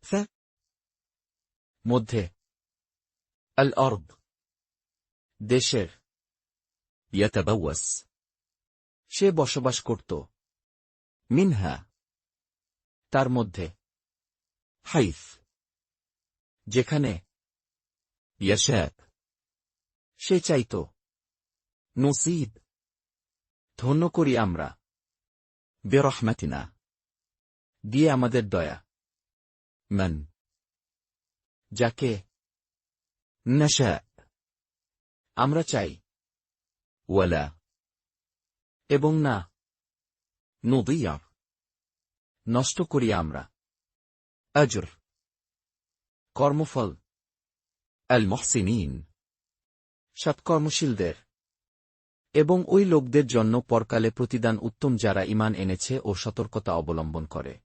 ف মধ্যে الأرض দেশের يتبوس সে বসবাস করত منها তার মধ্যে حيث যেখানে يشاء সে চাইত نصيب ধন্য করি আমরা برحمتنا দিয়ে আমাদের দয়া من যাকে نشاء আমরা চাই ولا এবং না نضيع নষ্ট করি আমরা أجر কর্মফল المحسنين সৎকর্মশীলদের এবং ওই লোকদের জন্য পরকালে প্রতিদান উত্তম যারা ঈমান এনেছে ও সতর্কতা অবলম্বন করে।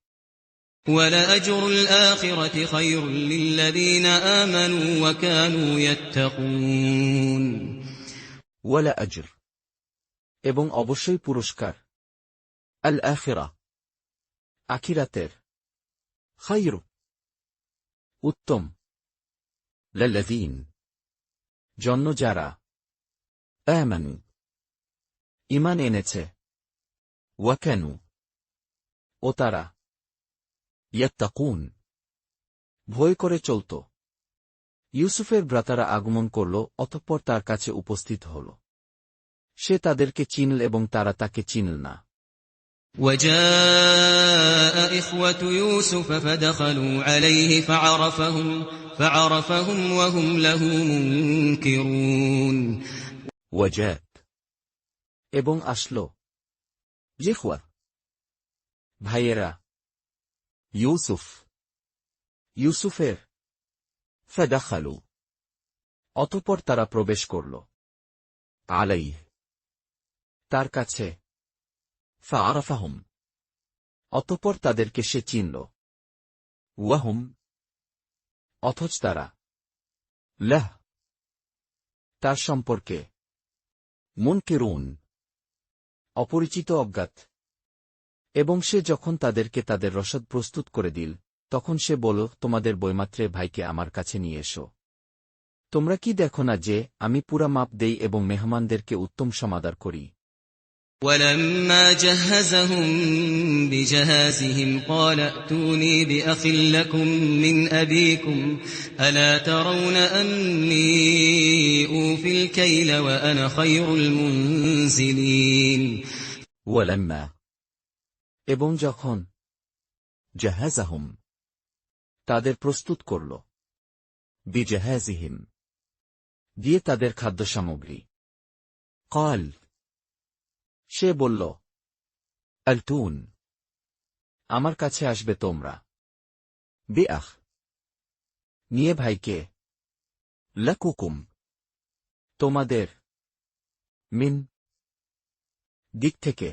وَلَأَجْرُ الْآخِرَةِ خَيْرٌ لِّلَّذِينَ آمَنُوا وَكَانُوا يَتَّقُونَ ওয়ালা আজর, এবং অবশ্যই পুরস্কার আল আখিরা, আখিরাতের খায়র, উত্তম লাল্লাযীন, জন্য যারা আমানু, ঈমান এনেছে ওয়া কানু, ও তারা ইয়াত্তাকুন, ভয় করে চলত। ইউসুফের ভ্রাতারা আগমন করল, অতঃপর তার কাছে উপস্থিত হল। সে তাদেরকে চিনল এবং তারা তাকে চিনল না। وَجَاءَ إِخْوَةُ يُوسُفَ فَدَخَلُوا عَلَيْهِ فَعَرَفَهُمْ وَهُمْ لَهُ مُنكِرُونَ ওয়াজাত, এবং আসল ইখওয়া, ভাইয়েরা ইউসুফ, ইউসুফের, ফাদাখালু, অতঃপর তারা প্রবেশ করল আলাইহি, তার কাছে, ফাআরাফাহুম, অতঃপর তাদেরকে সে চিনল। ওয়াহুম অথচ তারা লাহ তার সম্পর্কে মুনকিরুন, অপরিচিত, অজ্ঞাত। এবং সে যখন তাদেরকে তাদের রসদ প্রস্তুত করে দিল, তখন সে বলল, তোমাদের বৈমাত্রে ভাইকে আমার কাছে নিয়ে এসো। তোমরা কি দেখো না যে আমি পুরা মাপ দেই এবং মেহমানদেরকে উত্তম সমাদর করি। وَلَمَّا جَهَّزَهُم بِجَهَازِهِمْ قَالَ ائْتُونِي بِأَخٍ لَّكُم مِّنْ أَبِيكُمْ أَلَا تَرَوْنَ أَنِّي أُوفِي الْكَيْلَ وَأَنَا خَيْرُ الْمُنزِلِينَ ওয়ালাম্মা, এবং যখন জাহাজাহুম, তাদের প্রস্তুত করল, বিজাহাজিহিম, দিয়ে তাদের খাদ্যসামগ্রী, ক্বাল, সে বলল, আলতুন, আমার কাছে আসবে তোমরা, বিআখ, নিয়ে ভাইকে, লাকুকুম, তোমাদের, মিন, দিক থেকে,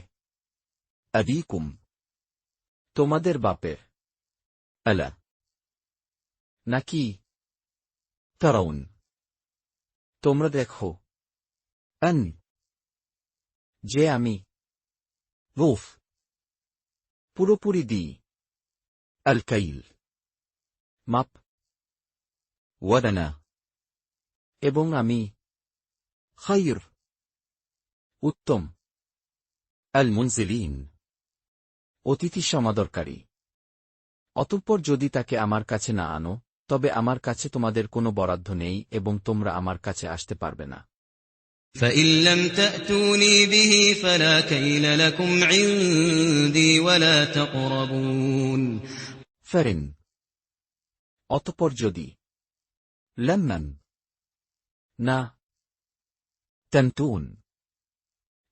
আবিকুম, তোমাদের বাপের, আলা নাকি, তারাউন, তোমরা দেখো, আন, যে আমি রুফ, পুরোপুরি দিই, আল কাইল, মাপ, ওয়াদানা, এবং আমি খায়র, উত্তম, আল মুনজিলিন, অতিথি সমাদরকারী। অতঃপর যদি তাকে আমার কাছে না আনো, তবে আমার কাছে তোমাদের কোনো বরাদ্দ নেই এবং তোমরা আমার কাছে আসতে পারবে না। فَإِن لَّمْ تَأْتُونِي بِهِ فَلَا كَيْلَ لَكُمْ عِندِي وَلَا تَقْرَبُونِ ফারিন, অতঃপর যদি লাম্মান, না তান্তুন,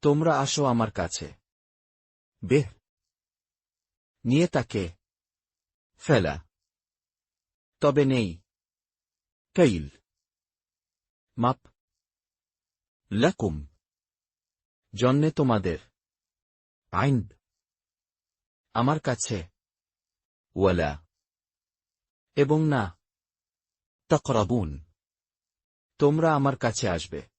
তোমরা আসো আমার কাছে, বিহ, নিয়ে তাকে, ফালা, তবে নেই কাইল, মাপ, লাকুম, জন্যে তোমাদের, আইন্দ, আমার কাছে, ওয়ালা এবং না তাকরাবুন, তোমরা আমার কাছে আসবে।